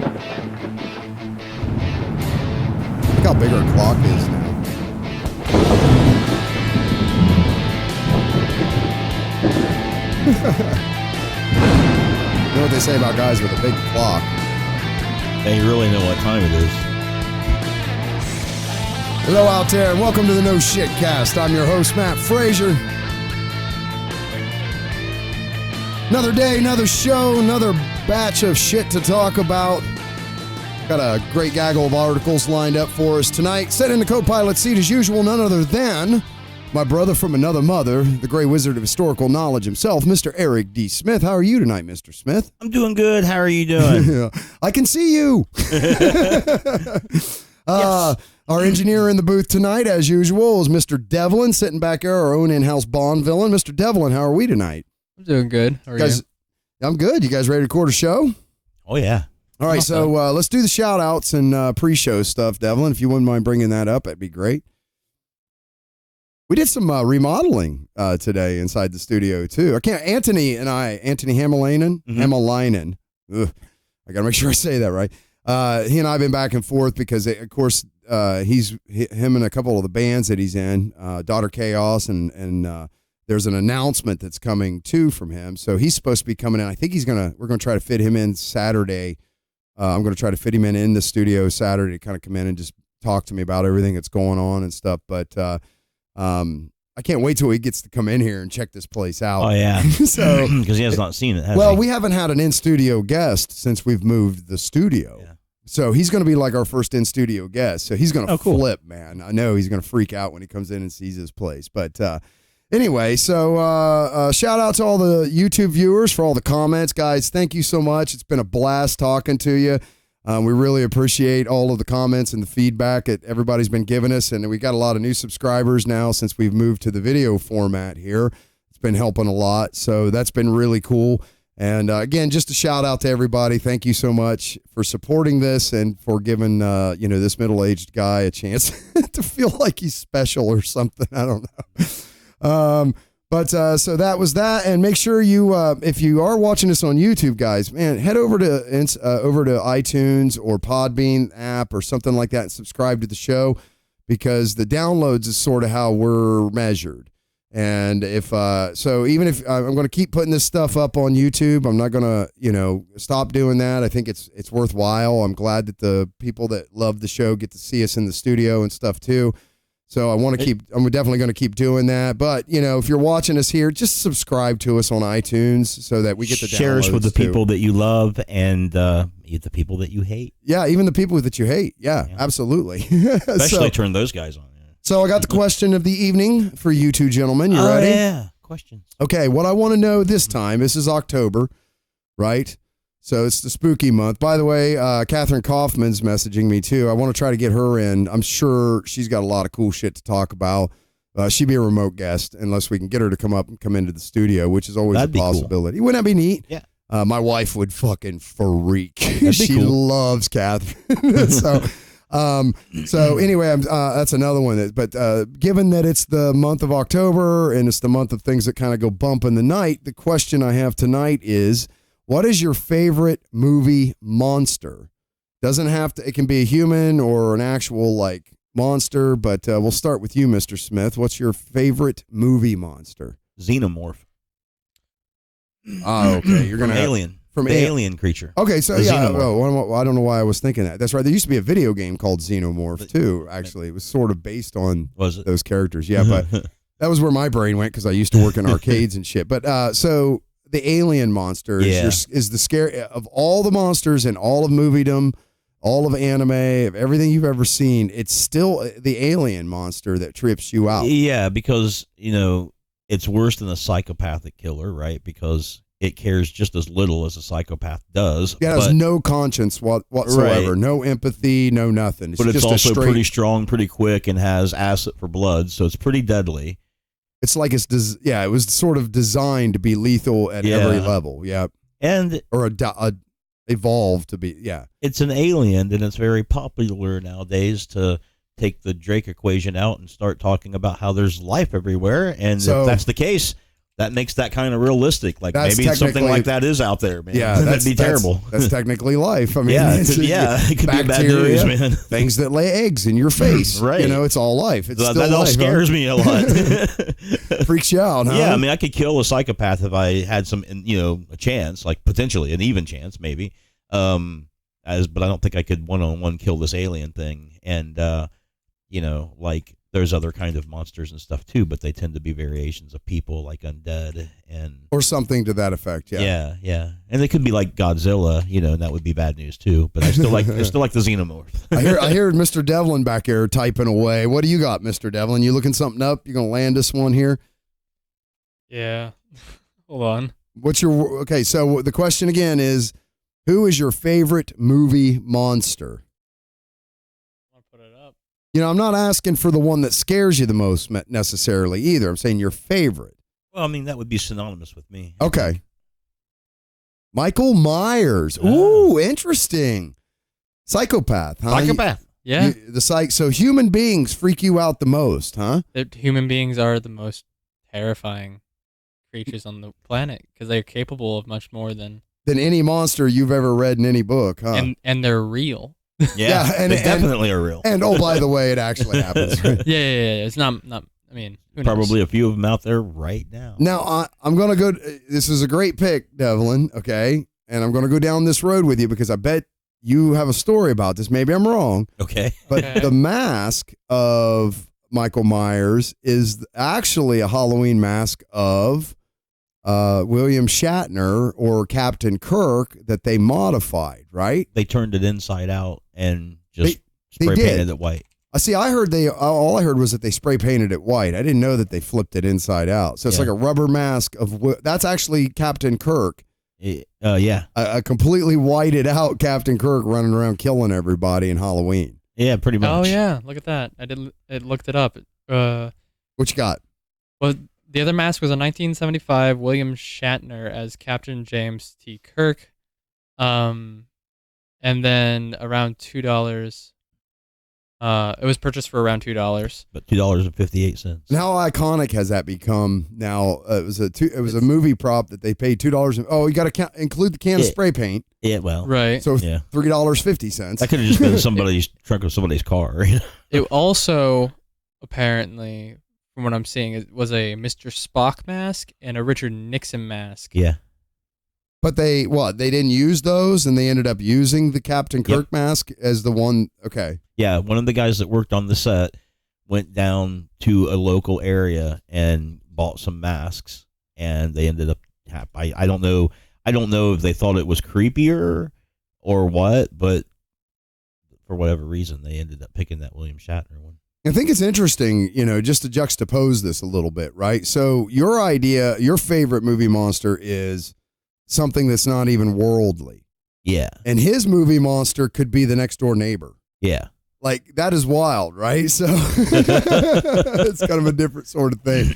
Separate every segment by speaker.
Speaker 1: Look how big our clock is now. You know what they say about guys with a big clock?
Speaker 2: They really know what time it is.
Speaker 1: Hello out there, and welcome to the No Shit Cast. I'm your host, Matt Frazier. Another day, another show, another batch of shit to talk about. Got a great gaggle of articles lined up for us tonight. Sitting in the co-pilot seat as usual, none other than my brother from another mother, the Grey Wizard of Historical Knowledge himself, Mr. Eric D. Smith. How are you tonight, Mr. Smith?
Speaker 2: I'm doing good. How are you doing?
Speaker 1: Yeah, I can see you.
Speaker 2: Yes.
Speaker 1: Our engineer in the booth tonight, as usual, is Mr. Devlin, sitting back there, our own in-house Bond villain. Mr. Devlin, how are we tonight?
Speaker 3: I'm doing good. How are you?
Speaker 1: I'm good. You guys ready to record a show?
Speaker 2: Oh, yeah.
Speaker 1: All right, so let's do the shout-outs and pre-show stuff, Devlin. If you wouldn't mind bringing that up, that'd be great. We did some remodeling today inside the studio, too. Anthony Hamalainen. Hamalainen. Ugh, I got to make sure I say that right. He and I have been back and forth because, of course, him and a couple of the bands that he's in, Daughter Chaos, and there's an announcement that's coming too from him. So he's supposed to be coming in. I think we're gonna try to fit him in Saturday. I'm gonna try to fit him in the studio Saturday to kind of come in and just talk to me about everything that's going on and stuff. But I can't wait till he gets to come in here and check this place out.
Speaker 2: Oh, yeah.
Speaker 1: So
Speaker 2: because he has not seen it, has
Speaker 1: well,
Speaker 2: he?
Speaker 1: we haven't had an in-studio guest since we've moved the studio. Yeah. So he's going to be like our first in-studio guest. So he's going to flip, man. I know he's going to freak out when he comes in and sees his place. But anyway, so shout out to all the YouTube viewers for all the comments. Guys, thank you so much. It's been a blast talking to you. We really appreciate all of the comments and the feedback that everybody's been giving us. And we got a lot of new subscribers now since we've moved to the video format here. It's been helping a lot. So that's been really cool. And again, just a shout out to everybody. Thank you so much for supporting this and for giving this middle-aged guy a chance to feel like he's special or something. I don't know. So that was that. And make sure you, if you are watching this on YouTube, guys, man, head over to iTunes or Podbean app or something like that and subscribe to the show, because the downloads is sort of how we're measured. And even if I'm going to keep putting this stuff up on YouTube, I'm not going to, stop doing that. I think it's worthwhile. I'm glad that the people that love the show get to see us in the studio and stuff too. So I'm definitely going to keep doing that. But, if you're watching us here, just subscribe to us on iTunes so that we get the downloads. Share us
Speaker 2: with the people that you love and the people that you hate.
Speaker 1: Yeah, even the people that you hate. Yeah. Absolutely.
Speaker 2: Especially turn those guys on.
Speaker 1: So I got the question of the evening for you two gentlemen. You ready?
Speaker 2: Yeah, questions.
Speaker 1: Okay, what I want to know this time, this is October, right? So it's the spooky month. By the way, Catherine Kaufman's messaging me too. I want to try to get her in. I'm sure she's got a lot of cool shit to talk about. She'd be a remote guest unless we can get her to come into the studio, which is always a possibility. Cool. Wouldn't that be neat?
Speaker 2: Yeah.
Speaker 1: My wife would fucking freak. She loves Catherine. So anyway, that's another one. But given that it's the month of October and it's the month of things that kind of go bump in the night, the question I have tonight is, what is your favorite movie monster? Doesn't have to, it can be a human or an actual monster, but we'll start with you, Mr. Smith. What's your favorite movie monster?
Speaker 2: Xenomorph.
Speaker 1: Oh, okay. You're going to
Speaker 2: Alien. From the alien creature.
Speaker 1: Okay, so well, I don't know why I was thinking that. That's right. There used to be a video game called Xenomorph too, actually. It was sort of based on those characters. Yeah, but that was where my brain went because I used to work in arcades and shit. But so the alien monster is the scary of all the monsters in all of moviedom, all of anime, of everything you've ever seen. It's still the alien monster that trips you out.
Speaker 2: Yeah, because, it's worse than a psychopathic killer, right? Because it cares just as little as a psychopath does.
Speaker 1: Yeah, it has no conscience whatsoever, right. No empathy, no nothing.
Speaker 2: But it's also pretty strong, pretty quick, and has acid for blood, so it's pretty deadly.
Speaker 1: It's like it was sort of designed to be lethal at every level. Yeah, or evolved to be. Yeah,
Speaker 2: it's an alien, and it's very popular nowadays to take the Drake equation out and start talking about how there's life everywhere, and if that's the case, that makes that kind of realistic. Like
Speaker 1: That's
Speaker 2: maybe something like that is out there, man.
Speaker 1: Yeah,
Speaker 2: that'd be terrible.
Speaker 1: That's technically life. I mean,
Speaker 2: it could be bad news, man.
Speaker 1: Things that lay eggs in your face.
Speaker 2: Right.
Speaker 1: You know, it's all life. It's still
Speaker 2: that all
Speaker 1: life,
Speaker 2: scares me a lot.
Speaker 1: Freaks you out, huh?
Speaker 2: Yeah, I mean, I could kill a psychopath if I had some, a chance, like potentially an even chance, maybe. But I don't think I could one-on-one kill this alien thing. And, like there's other kind of monsters and stuff too, but they tend to be variations of people, like undead
Speaker 1: or something to that effect. Yeah.
Speaker 2: Yeah. And they could be like Godzilla, and that would be bad news too. But I still like the xenomorph.
Speaker 1: I hear Mr. Devlin back here typing away. What do you got, Mr. Devlin? You looking something up? You gonna land this one here?
Speaker 3: Yeah. Hold on.
Speaker 1: Okay? So the question again is, who is your favorite movie monster? I'm not asking for the one that scares you the most necessarily either. I'm saying your favorite.
Speaker 2: Well, I mean, that would be synonymous with me.
Speaker 1: Okay. Michael Myers. Ooh, interesting. Psychopath, huh?
Speaker 2: Psychopath.
Speaker 3: Yeah.
Speaker 1: So human beings freak you out the most, huh?
Speaker 3: Human beings are the most terrifying creatures on the planet because they're capable of much more than
Speaker 1: any monster you've ever read in any book, huh?
Speaker 3: And they're real.
Speaker 2: Yeah, and they definitely are real.
Speaker 1: And by the way, it actually happens. Right?
Speaker 3: Yeah. It's not. I mean, who knows?
Speaker 2: Probably a few of them out there right now.
Speaker 1: Now I'm gonna go. This is a great pick, Devlin. Okay, and I'm gonna go down this road with you because I bet you have a story about this. Maybe I'm wrong.
Speaker 2: Okay,
Speaker 1: but the mask of Michael Myers is actually a Halloween mask of William Shatner or Captain Kirk that they modified, right?
Speaker 2: They turned it inside out and just spray painted it white.
Speaker 1: I heard all I heard was that they spray painted it white. I didn't know that they flipped it inside out. So it's like a rubber mask that's actually Captain Kirk.
Speaker 2: Yeah.
Speaker 1: A completely whited out Captain Kirk running around killing everybody in Halloween.
Speaker 2: Yeah, pretty much.
Speaker 3: Oh yeah, look at that. I looked it up.
Speaker 1: What you got?
Speaker 3: Well, the other mask was a 1975 William Shatner as Captain James T. Kirk. And then around $2. It was purchased for around $2.
Speaker 2: But $2.58.
Speaker 1: And how iconic has that become now? It was a movie prop that they paid $2. Oh, you got to include the can of spray paint.
Speaker 2: Yeah, well.
Speaker 3: Right.
Speaker 1: So $3.50.
Speaker 2: That could have just been somebody's trunk of somebody's car.
Speaker 3: It also, apparently, from what I'm seeing, it was a Mr. Spock mask and a Richard Nixon mask.
Speaker 2: Yeah.
Speaker 1: But they didn't use those, and they ended up using the Captain Kirk mask as the one. Okay.
Speaker 2: Yeah, one of the guys that worked on the set went down to a local area and bought some masks, and they ended up. I don't know. I don't know if they thought it was creepier or what, but for whatever reason, they ended up picking that William Shatner one.
Speaker 1: I think it's interesting, just to juxtapose this a little bit, right? So your favorite movie monster is something that's not even worldly.
Speaker 2: Yeah.
Speaker 1: And his movie monster could be the next door neighbor.
Speaker 2: Yeah.
Speaker 1: Like, that is wild, right? So it's kind of a different sort of thing.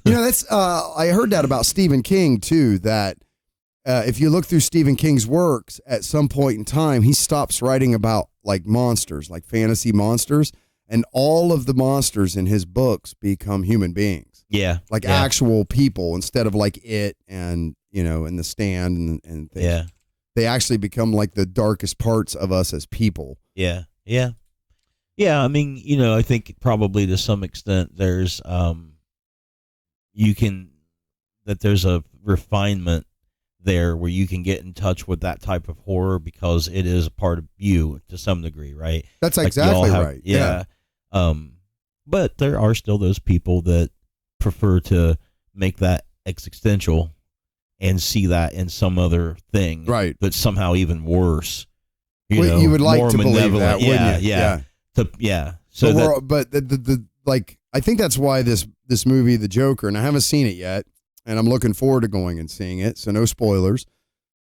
Speaker 1: That's I heard that about Stephen King too, that if you look through Stephen King's works, at some point in time, he stops writing about like monsters, like fantasy monsters. And all of the monsters in his books become human beings.
Speaker 2: Yeah.
Speaker 1: Like actual people instead of like it and, in The Stand and things.
Speaker 2: Yeah.
Speaker 1: They actually become like the darkest parts of us as people.
Speaker 2: Yeah. Yeah. Yeah. I mean, I think probably to some extent there's, there's a refinement there where you can get in touch with that type of horror because it is a part of you to some degree, right?
Speaker 1: That's like exactly right.
Speaker 2: Yeah. But there are still those people that prefer to make that existential and see that in some other thing,
Speaker 1: right?
Speaker 2: But somehow even worse.
Speaker 1: You would like
Speaker 2: more
Speaker 1: to believe that,
Speaker 2: yeah,
Speaker 1: wouldn't you?
Speaker 2: Yeah. So
Speaker 1: but the I think that's why this movie, The Joker, and I haven't seen it yet, and I'm looking forward to going and seeing it. So no spoilers.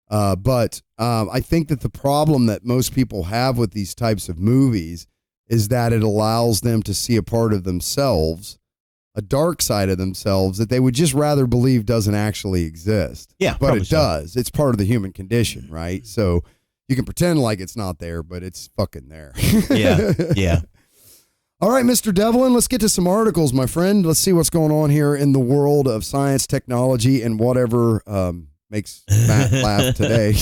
Speaker 1: But I think that the problem that most people have with these types of movies is that it allows them to see a part of themselves, a dark side of themselves that they would just rather believe doesn't actually exist.
Speaker 2: Yeah,
Speaker 1: but it does. It's part of the human condition, right? So you can pretend like it's not there, but it's fucking there.
Speaker 2: Yeah, yeah.
Speaker 1: All right, Mr. Devlin, let's get to some articles, my friend. Let's see what's going on here in the world of science, technology, and whatever makes Matt laugh today.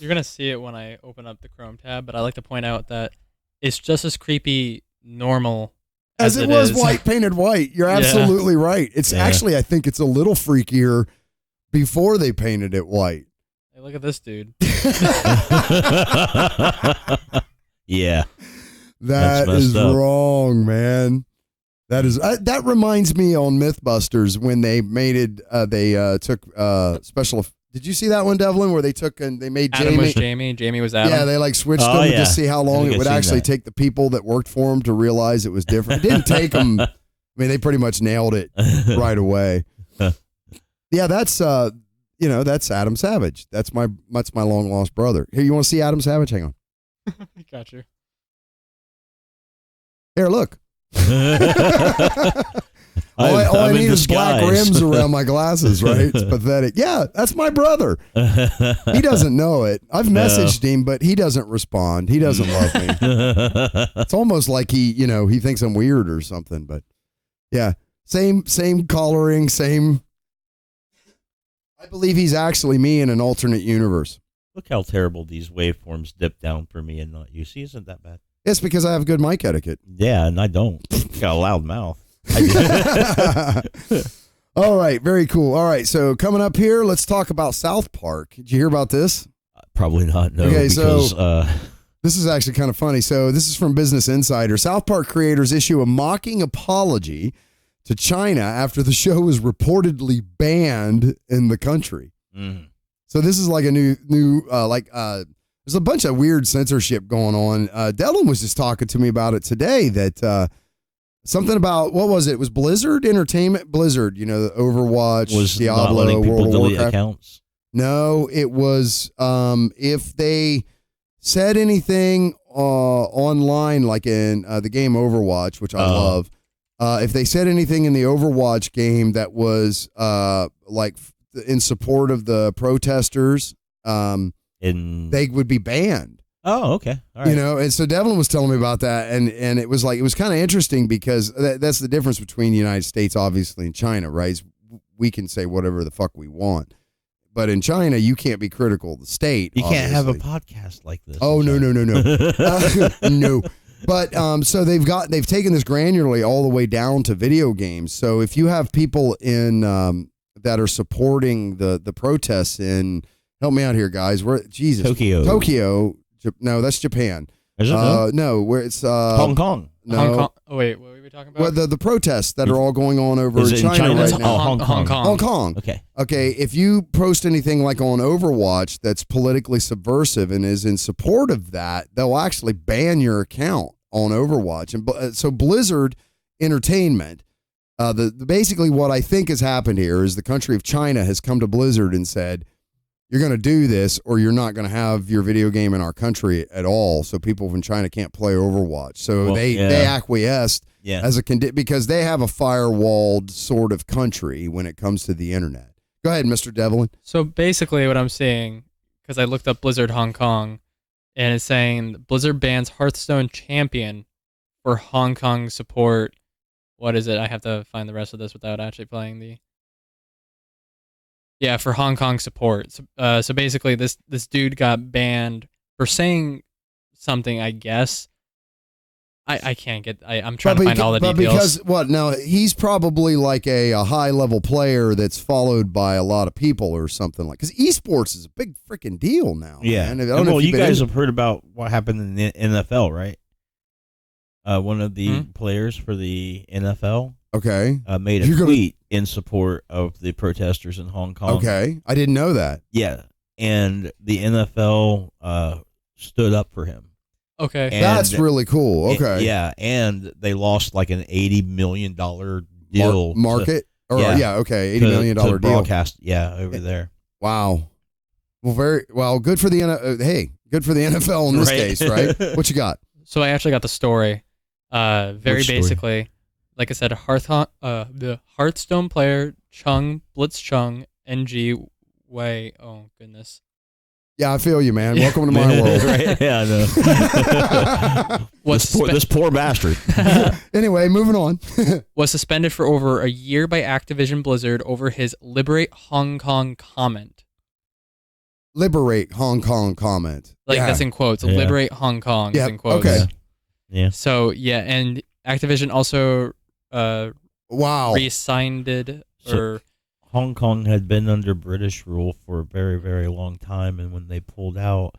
Speaker 3: You're going to see it when I open up the Chrome tab, but I like to point out that it's just as creepy normal
Speaker 1: as it was white painted white. You're absolutely right. It's actually, I think it's a little freakier before they painted it white.
Speaker 3: Hey, look at this dude.
Speaker 2: Yeah.
Speaker 1: That is wrong, man. That is that reminds me on MythBusters when they made it. They took special. Did you see that one, Devlin? Where they took and they made
Speaker 3: Adam was Jamie. Jamie was Adam.
Speaker 1: Yeah, they like switched them to see how long it would actually take the people that worked for them to realize it was different. It didn't take them. I mean, they pretty much nailed it right away. Yeah, that's that's Adam Savage. That's my long lost brother. Here, you want to see Adam Savage? Hang on.
Speaker 3: Got you.
Speaker 1: Here, look. all I need is black rims around my glasses, right? It's pathetic. Yeah, that's my brother. He doesn't know it. I've messaged him, but he doesn't respond. He doesn't love me. It's almost like he thinks I'm weird or something. But yeah, same coloring, same. I believe he's actually me in an alternate universe.
Speaker 2: Look how terrible these waveforms dip down for me and not you. See, isn't that bad?
Speaker 1: It's because I have good mic etiquette.
Speaker 2: Yeah, and I don't. Got a loud mouth.
Speaker 1: All right, very cool. All right, so coming up here, let's talk about South Park. Did you hear about this?
Speaker 2: Probably not, no.
Speaker 1: Okay,
Speaker 2: because,
Speaker 1: so this is actually kind of funny. So this is from Business Insider. South Park creators issue a mocking apology to China after the show was reportedly banned in the country.
Speaker 2: Mm-hmm.
Speaker 1: So this is like a new there's a bunch of weird censorship going on. Dylan was just talking to me about it today that something about, what was it? It was Blizzard Entertainment. Blizzard, the Overwatch,
Speaker 2: was
Speaker 1: Diablo,
Speaker 2: not letting people
Speaker 1: World of
Speaker 2: delete
Speaker 1: Warcraft.
Speaker 2: accounts.
Speaker 1: No, it was if they said anything online, like in the game Overwatch, which I love, if they said anything in the Overwatch game that was like in support of the protesters, they would be banned.
Speaker 2: Oh, okay. All right.
Speaker 1: And so Devlin was telling me about that, and it was kind of interesting because that's the difference between the United States, obviously, and China, right? We can say whatever the fuck we want, but in China, you can't be critical of the state.
Speaker 2: You can't have a
Speaker 1: obviously.
Speaker 2: podcast like this.
Speaker 1: Oh, no. No. But so they've taken this granularly all the way down to video games. So if you have people in that are supporting the protests in, help me out here, guys. Tokyo. No, that's Japan.
Speaker 2: Is it?
Speaker 1: No, where it's
Speaker 2: Hong Kong.
Speaker 1: No.
Speaker 3: Hong Kong. Oh wait, what were we talking about?
Speaker 1: Well, the protests that are all going on over in China right now.
Speaker 2: Oh, Hong Kong.
Speaker 1: Hong Kong. Okay. If you post anything like on Overwatch that's politically subversive and is in support of that, they'll actually ban your account on Overwatch. And so Blizzard Entertainment, basically what I think has happened here is the country of China has come to Blizzard and said, you're going to do this or you're not going to have your video game in our country at all. So people from China can't play Overwatch. So they acquiesced as a because they have a firewalled sort of country when it comes to the internet. Go ahead, Mr. Devlin.
Speaker 3: So basically what I'm seeing, because I looked up Blizzard Hong Kong, and it's saying Blizzard bans Hearthstone Champion for Hong Kong support. What is it? I have to find the rest of this without actually playing the... Yeah, for Hong Kong support. So basically, this dude got banned for saying something, I guess. I can't get... I'm trying to find all the details.
Speaker 1: But because, what, now, he's probably like a high-level player that's followed by a lot of people or something like... Because esports is a big freaking deal now,
Speaker 2: yeah.
Speaker 1: man.
Speaker 2: Well, you guys have heard about what happened in the NFL, right? One of the players for the NFL made a tweet in support of the protesters in Hong Kong.
Speaker 1: Okay. I didn't know that.
Speaker 2: Yeah. And the NFL stood up for him.
Speaker 3: Okay.
Speaker 1: And that's really cool. Okay.
Speaker 2: Yeah. And they lost like an $80 million deal.
Speaker 1: Market? $80 million deal.
Speaker 2: Broadcast, over there.
Speaker 1: Wow. Well, good for the good for the NFL in this case, right? What you got?
Speaker 3: So I actually got the story. Very basically, like I said, the Hearthstone player Chung Blitzchung NG Wei. Oh goodness,
Speaker 1: Yeah, I feel you, man. Welcome to my world.
Speaker 2: Right? Yeah, I know. This poor bastard.
Speaker 1: Anyway, moving on.
Speaker 3: Was suspended for over a year by Activision Blizzard over his "Liberate Hong Kong" comment.
Speaker 1: Liberate Hong Kong comment.
Speaker 3: That's in quotes.
Speaker 2: Yeah.
Speaker 3: Liberate Hong Kong is in quotes.
Speaker 1: Okay.
Speaker 2: Yeah.
Speaker 3: So, yeah, and Activision also re-signed it.
Speaker 2: Hong Kong had been under British rule for a very, very long time, and when they pulled out,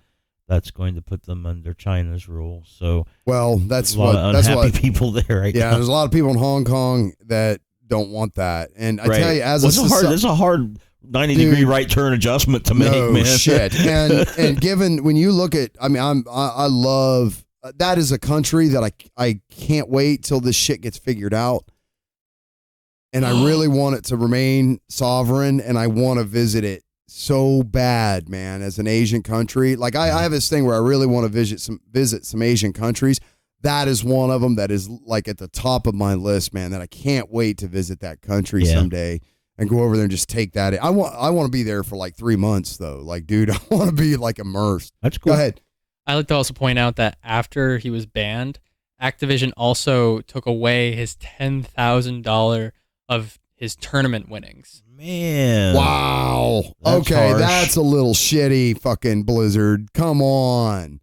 Speaker 2: that's going to put them under China's rule. So,
Speaker 1: that's
Speaker 2: a lot of unhappy people there right now.
Speaker 1: There's a lot of people in Hong Kong that don't want that. And I tell you,
Speaker 2: it's a hard 90-degree right turn adjustment to make, man.
Speaker 1: Shit. And given when you look at, I love that is a country that I can't wait till this shit gets figured out. And I really want it to remain sovereign, and I want to visit it so bad, man, as an Asian country. Like I have this thing where I really want to visit some Asian countries. That is one of them that is like at the top of my list, man, that I can't wait to visit that country someday and go over there and just take that in. I want to be there for like 3 months though. Like, dude, I want to be like immersed.
Speaker 2: That's cool.
Speaker 1: Go ahead.
Speaker 3: I like to also point out that after he was banned, Activision also took away his $10,000 of his tournament winnings.
Speaker 2: Man.
Speaker 1: Wow.
Speaker 2: That's harsh.
Speaker 1: That's a little shitty, fucking Blizzard. Come on.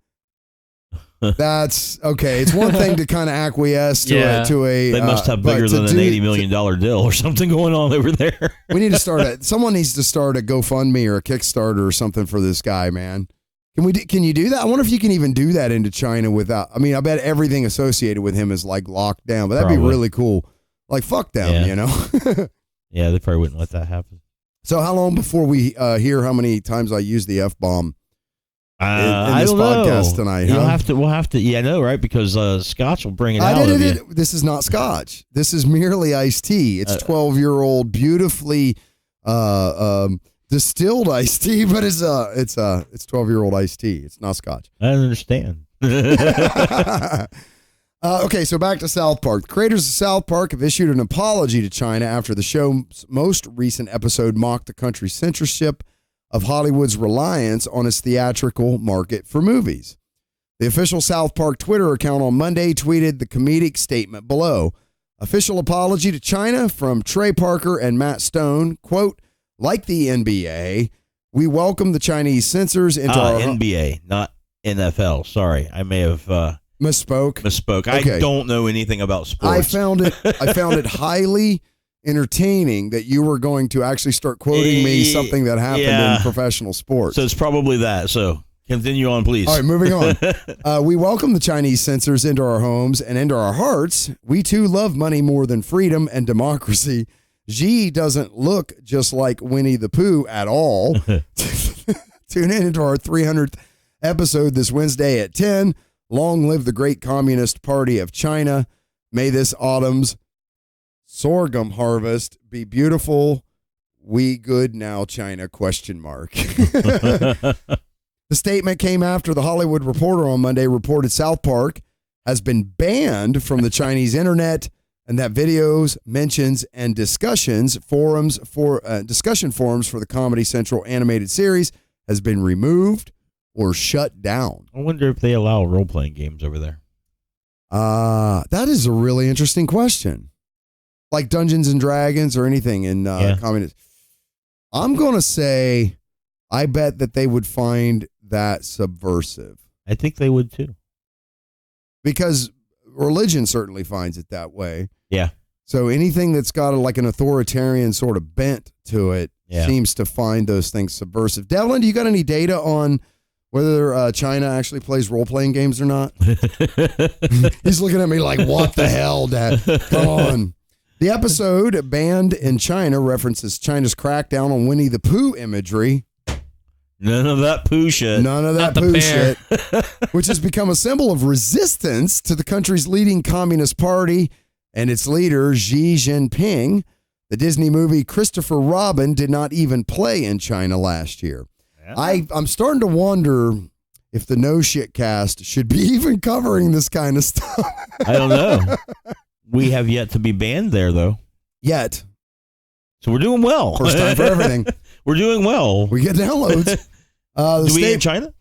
Speaker 1: That's okay. It's one thing to kind of acquiesce to a.
Speaker 2: They must have bigger than an $80 million deal or something going on over there.
Speaker 1: We need to someone needs to start a GoFundMe or a Kickstarter or something for this guy, man. Can you do that? I wonder if you can even do that into China without. I mean, I bet everything associated with him is like locked down, but that'd be really cool. Like, fuck them, you know?
Speaker 2: Yeah, they probably wouldn't let that happen.
Speaker 1: So how long before we hear how many times I use the F-bomb in
Speaker 2: I
Speaker 1: this
Speaker 2: don't
Speaker 1: podcast
Speaker 2: know.
Speaker 1: tonight?
Speaker 2: We'll have to, yeah, I know, right? Because Scotch will bring it out of you.
Speaker 1: This is not Scotch. This is merely iced tea. It's 12-year-old, beautifully distilled iced tea, but it's 12-year-old iced tea. It's not Scotch.
Speaker 2: I understand.
Speaker 1: Okay, so back to South Park. The creators of South Park have issued an apology to China after the show's most recent episode mocked the country's censorship of Hollywood's reliance on its theatrical market for movies. The official South Park Twitter account on Monday tweeted the comedic statement below. Official apology to China from Trey Parker and Matt Stone. Quote, like the NBA, we welcome the Chinese censors into our...
Speaker 2: NBA, not NFL. Sorry, I may have...
Speaker 1: Misspoke.
Speaker 2: Okay. I don't know anything about sports.
Speaker 1: I found it highly entertaining that you were going to actually start quoting me something that happened in professional sports.
Speaker 2: So it's probably that. So continue on, please.
Speaker 1: All right, moving on. We welcome the Chinese censors into our homes and into our hearts. We too love money more than freedom and democracy. Xi doesn't look just like Winnie the Pooh at all. Tune in into our 300th episode this Wednesday at 10. Long live the great Communist Party of China. May this autumn's sorghum harvest be beautiful. We good now, China, ? The statement came after the Hollywood Reporter on Monday reported South Park has been banned from the Chinese internet and that videos, mentions, and discussion forums for the Comedy Central animated series has been removed or shut down.
Speaker 2: I wonder if they allow role-playing games over there.
Speaker 1: That is a really interesting question. Like Dungeons and Dragons or anything in communist. I'm going to say, I bet that they would find that subversive.
Speaker 2: I think they would too.
Speaker 1: Because religion certainly finds it that way.
Speaker 2: Yeah.
Speaker 1: So anything that's got like an authoritarian sort of bent to it seems to find those things subversive. Devlin, do you got any data on whether China actually plays role-playing games or not? He's looking at me like, what the hell, Dad? Come on. The episode, banned in China, references China's crackdown on Winnie the Pooh imagery.
Speaker 2: None of that poo shit.
Speaker 1: None of that poo shit. Which has become a symbol of resistance to the country's leading Communist Party and its leader, Xi Jinping. The Disney movie Christopher Robin did not even play in China last year. Yeah. I'm starting to wonder if the No Shit Cast should be even covering this kind of stuff.
Speaker 2: I don't know. We have yet to be banned there, though.
Speaker 1: Yet.
Speaker 2: So we're doing well.
Speaker 1: First time for everything.
Speaker 2: We're doing well.
Speaker 1: We get downloads.
Speaker 2: Do we in China?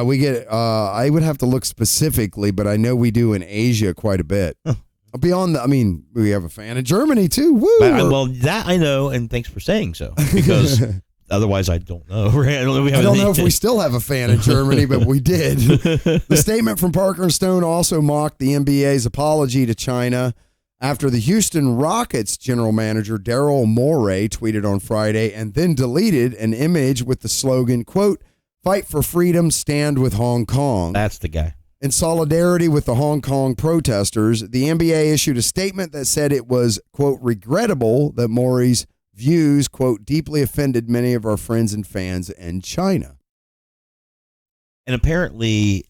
Speaker 1: We get. I would have to look specifically, but I know we do in Asia quite a bit.
Speaker 2: Huh.
Speaker 1: Beyond that, I mean, we have a fan in Germany too. Woo!
Speaker 2: Well, that I know, and thanks for saying so, because otherwise I don't know. Right? I don't know
Speaker 1: if we still have a fan in Germany, but we did. The statement from Parker and Stone also mocked the NBA's apology to China after the Houston Rockets general manager Daryl Morey tweeted on Friday and then deleted an image with the slogan, quote, "Fight for freedom, stand with Hong Kong."
Speaker 2: That's the guy.
Speaker 1: In solidarity with the Hong Kong protesters, the NBA issued a statement that said it was, quote, regrettable that Morey's views, quote, deeply offended many of our friends and fans in China.
Speaker 2: And apparently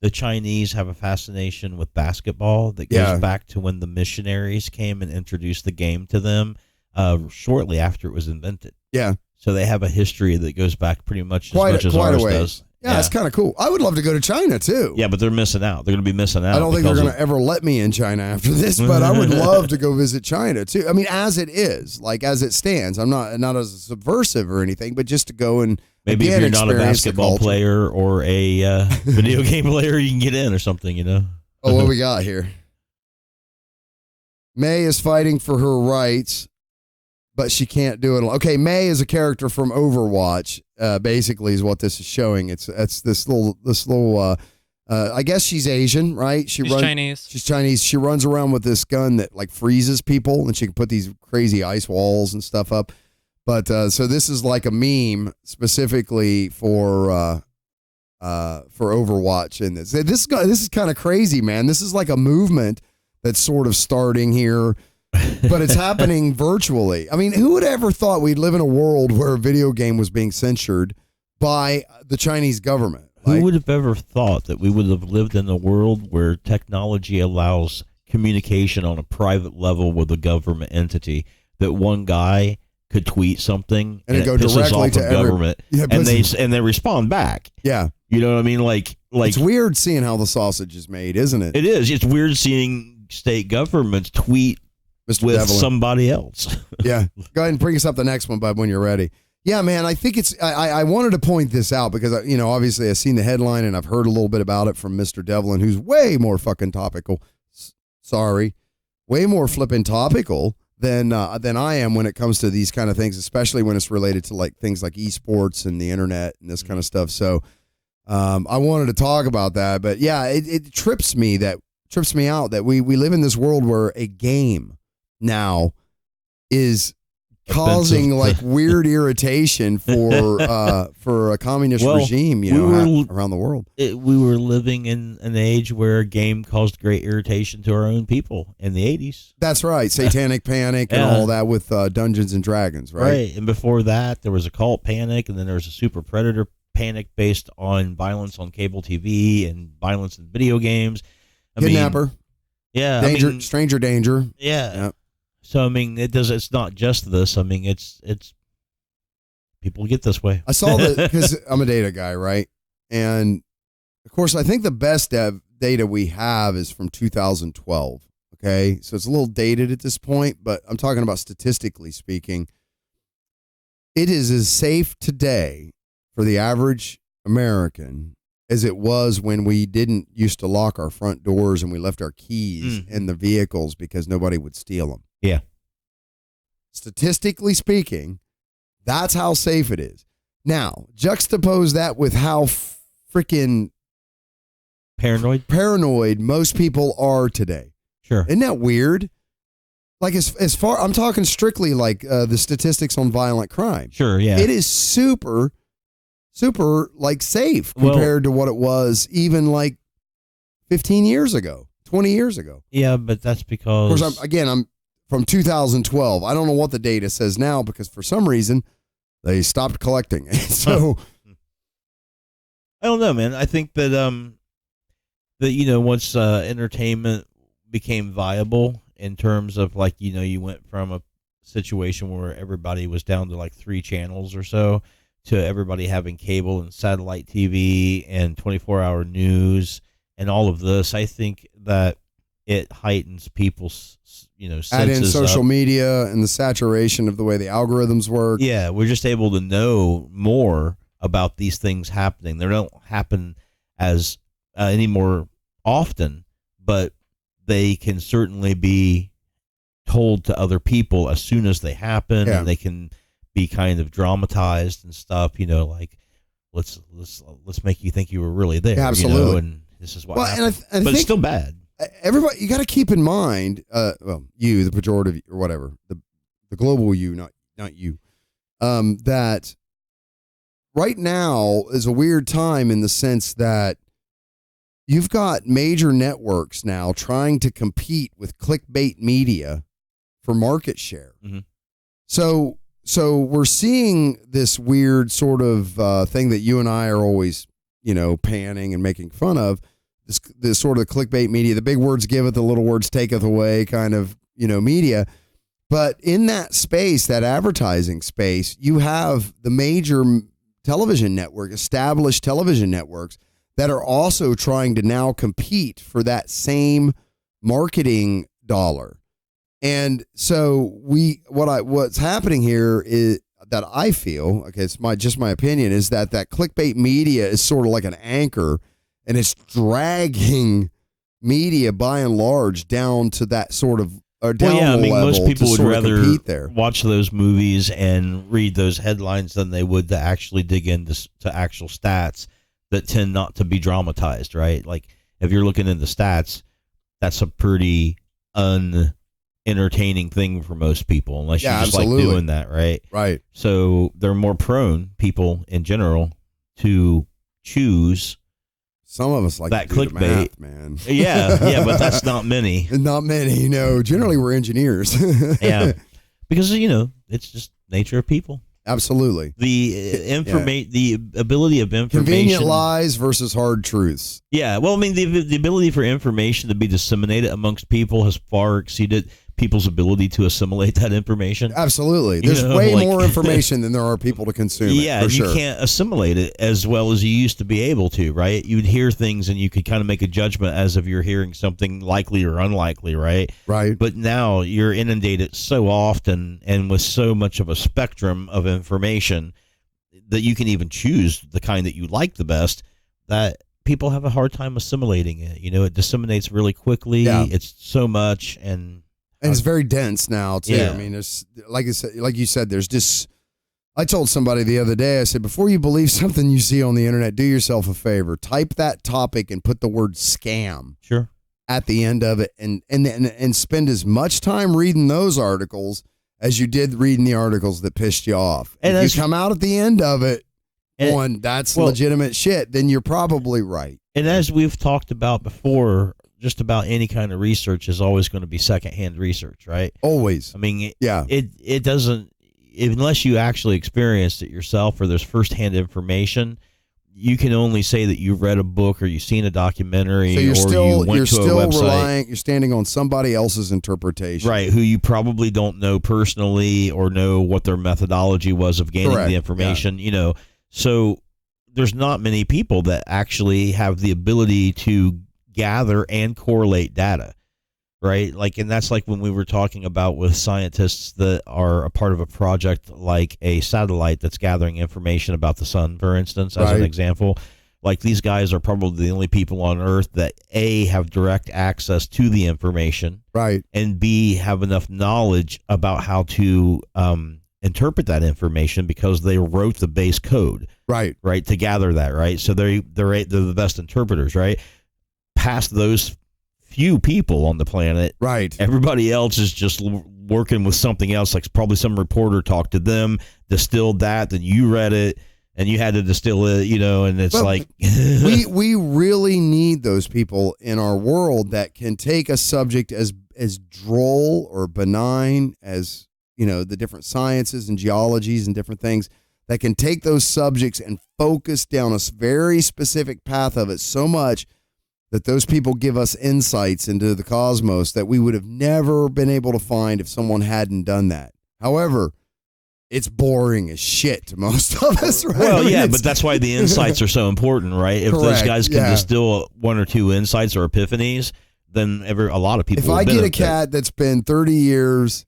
Speaker 2: the Chinese have a fascination with basketball that goes back to when the missionaries came and introduced the game to them shortly after it was invented.
Speaker 1: Yeah.
Speaker 2: So they have a history that goes back pretty much as much as ours does.
Speaker 1: Yeah, it's kind of cool. I would love to go to China, too.
Speaker 2: Yeah, but they're missing out. They're going to be missing out.
Speaker 1: I don't think they're going to ever let me in China after this, but I would love to go visit China, too. I mean, as it is, like as it stands. I'm not as a subversive or anything, but just to go and
Speaker 2: maybe if you're not a basketball player or a video game player, you can get in or something, you know?
Speaker 1: Oh, what we got here? May is fighting for her rights, but she can't do it alone. Okay, May is a character from Overwatch. Basically, is what this is showing. It's this little. I guess she's Asian, right?
Speaker 3: She's Chinese.
Speaker 1: She's Chinese. She runs around with this gun that like freezes people, and she can put these crazy ice walls and stuff up. But so this is like a meme specifically for Overwatch. And this is kind of crazy, man. This is like a movement that's sort of starting here. But it's happening virtually. I mean, who would ever thought we'd live in a world where a video game was being censored by the Chinese government?
Speaker 2: Who would have ever thought that we would have lived in a world where technology allows communication on a private level with a government entity, that one guy could tweet something and it go pisses directly off to the government and they respond back.
Speaker 1: Yeah.
Speaker 2: You know what I mean? Like
Speaker 1: it's weird seeing how the sausage is made, isn't it?
Speaker 2: It is. It's weird seeing state governments tweet Mr. with Devlin. Somebody else.
Speaker 1: Yeah. Go ahead and bring us up the next one, bud, when you're ready. Yeah, man, I think I wanted to point this out because, obviously I've seen the headline and I've heard a little bit about it from Mr. Devlin, who's way more fucking topical. Sorry. Way more flipping topical than I am when it comes to these kind of things, especially when it's related to like things like esports and the internet and this kind of stuff. So I wanted to talk about that. But yeah, it trips me out that we live in this world where a game now is causing like weird irritation for a communist regime, around the world.
Speaker 2: We were living in an age where a game caused great irritation to our own people in the 80s.
Speaker 1: That's right. Satanic Panic and all that with Dungeons and Dragons, right?
Speaker 2: Right. And before that, there was a cult panic, and then there was a super predator panic based on violence on cable TV and violence in video games.
Speaker 1: Kidnapper.
Speaker 2: Yeah.
Speaker 1: Stranger danger.
Speaker 2: Yeah. Yep. So, I mean, it's not just this. I mean, it's people get this way.
Speaker 1: I saw that because I'm a data guy, right? And, of course, I think the best data we have is from 2012, okay? So it's a little dated at this point, but I'm talking about statistically speaking. It is as safe today for the average American as it was when we didn't used to lock our front doors and we left our keys in the vehicles because nobody would steal them.
Speaker 2: Yeah.
Speaker 1: Statistically speaking, that's how safe it is. Now, juxtapose that with how freaking paranoid most people are today.
Speaker 2: Sure.
Speaker 1: Isn't that weird? Like as far, I'm talking strictly like the statistics on violent crime.
Speaker 2: Sure, yeah.
Speaker 1: It is super like safe compared to what it was even like 15 years ago, 20 years ago.
Speaker 2: Yeah, but that's because...
Speaker 1: Of course, I'm from 2012. I don't know what the data says now because for some reason they stopped collecting it. So
Speaker 2: I don't know, man. I think that once entertainment became viable in terms of like, you went from a situation where everybody was down to like 3 channels or so to everybody having cable and satellite TV and 24-hour news and all of this. I think that it heightens people's, senses.
Speaker 1: Add in social media and the saturation of the way the algorithms work.
Speaker 2: Yeah, we're just able to know more about these things happening. They don't happen as any more often, but they can certainly be told to other people as soon as they happen, and they can be kind of dramatized and stuff. Like let's make you think you were really there.
Speaker 1: Absolutely.
Speaker 2: And this is what happened. But it's still bad.
Speaker 1: Everybody, you got to keep in mind, you, the pejorative or whatever, the global you, not you, that right now is a weird time in the sense that you've got major networks now trying to compete with clickbait media for market share.
Speaker 2: Mm-hmm.
Speaker 1: So we're seeing this weird sort of thing that you and I are always, panning and making fun of, this sort of clickbait media, the big words giveth, the little words taketh away kind of, media. But in that space, that advertising space, you have the major television network, established television networks that are also trying to now compete for that same marketing dollar. And so what's happening here is that I feel, okay, it's my opinion, is that clickbait media is sort of like an anchor, and it's dragging media by and large down to that sort of
Speaker 2: most people would rather watch those movies and read those headlines than they would to actually dig into actual stats that tend not to be dramatized, right? Like if you're looking into stats, that's a pretty entertaining thing for most people, unless you just like doing that, right?
Speaker 1: Right.
Speaker 2: So they're more prone, people in general, to choose.
Speaker 1: Some of us like
Speaker 2: that
Speaker 1: to do
Speaker 2: clickbait,
Speaker 1: the math, man.
Speaker 2: Yeah, but that's not many.
Speaker 1: Not many, Generally, we're engineers.
Speaker 2: Yeah, because it's just nature of people.
Speaker 1: Absolutely.
Speaker 2: The ability of information.
Speaker 1: Convenient lies versus hard truths.
Speaker 2: Yeah. Well, I mean, the ability for information to be disseminated amongst people has far exceeded people's ability to assimilate that information.
Speaker 1: Absolutely. There's way more information than there are people to consume.
Speaker 2: Yeah, and you can't assimilate it as well as you used to be able to, right? You'd hear things and you could kind of make a judgment as if you're hearing something likely or unlikely, right?
Speaker 1: Right.
Speaker 2: But now you're inundated so often and with so much of a spectrum of information that you can even choose the kind that you like the best, that people have a hard time assimilating it. It disseminates really quickly. Yeah. It's so much, and it's
Speaker 1: very dense now too. Yeah. I mean, there's like you said, there's just. I told somebody the other day, I said, before you believe something you see on the internet, do yourself a favor. Type that topic and put the word scam at the end of it, and spend as much time reading those articles as you did reading the articles that pissed you off. And if you come out at the end of it going, that's legitimate shit, then you're probably right.
Speaker 2: And as we've talked about before, just about any kind of research is always going to be secondhand research, right?
Speaker 1: Always.
Speaker 2: I mean, it doesn't, unless you actually experienced it yourself or there's firsthand information, you can only say that you've read a book or you've seen a documentary,
Speaker 1: so
Speaker 2: you went to a website.
Speaker 1: You're standing on somebody else's interpretation.
Speaker 2: Right, who you probably don't know personally or know what their methodology was of gaining the information, So there's not many people that actually have the ability to gather and correlate data, right? And that's like when we were talking about with scientists that are a part of a project like a satellite that's gathering information about the sun, for instance, as an example. Like these guys are probably the only people on Earth that A, have direct access to the information,
Speaker 1: right,
Speaker 2: and B, have enough knowledge about how to interpret that information because they wrote the base code, right, to gather that, right? So they're the best interpreters, right? Past those few people on the planet,
Speaker 1: right, everybody
Speaker 2: else is just working with something else. Like probably some reporter talked to them, distilled that, then you read it, and you had to distill it, and it's
Speaker 1: we really need those people in our world that can take a subject as droll or benign as the different sciences and geologies and different things, that can take those subjects and focus down a very specific path of it so much that those people give us insights into the cosmos that we would have never been able to find if someone hadn't done that. However, it's boring as shit to most of us, right?
Speaker 2: Well, yeah, but that's why the insights are so important, right? If those guys can distill one or two insights or epiphanies, then a lot of people will benefit.
Speaker 1: If I get a cat that's been 30 years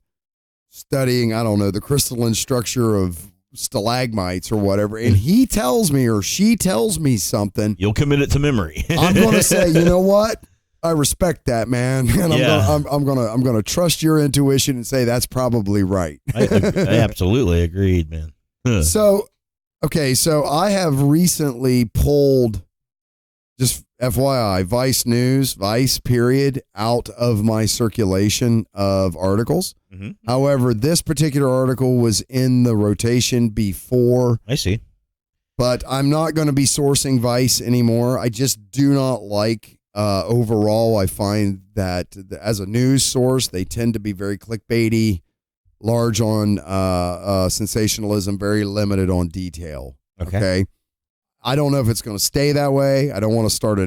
Speaker 1: studying, I don't know, the crystalline structure of stalagmites or whatever, and he tells me or she tells me something,
Speaker 2: you'll commit it to memory.
Speaker 1: I'm going to say, you know what? I respect that, man, and I'm gonna trust your intuition and say that's probably right.
Speaker 2: I absolutely agreed, man.
Speaker 1: So I have recently pulled, just FYI, Vice period, out of my circulation of articles.
Speaker 2: Mm-hmm.
Speaker 1: However, this particular article was in the rotation before.
Speaker 2: I see.
Speaker 1: But I'm not going to be sourcing Vice anymore. I just do not like, overall, I find that as a news source, they tend to be very clickbaity, large on sensationalism, very limited on detail. Okay. I don't know if it's going to stay that way. I don't want to start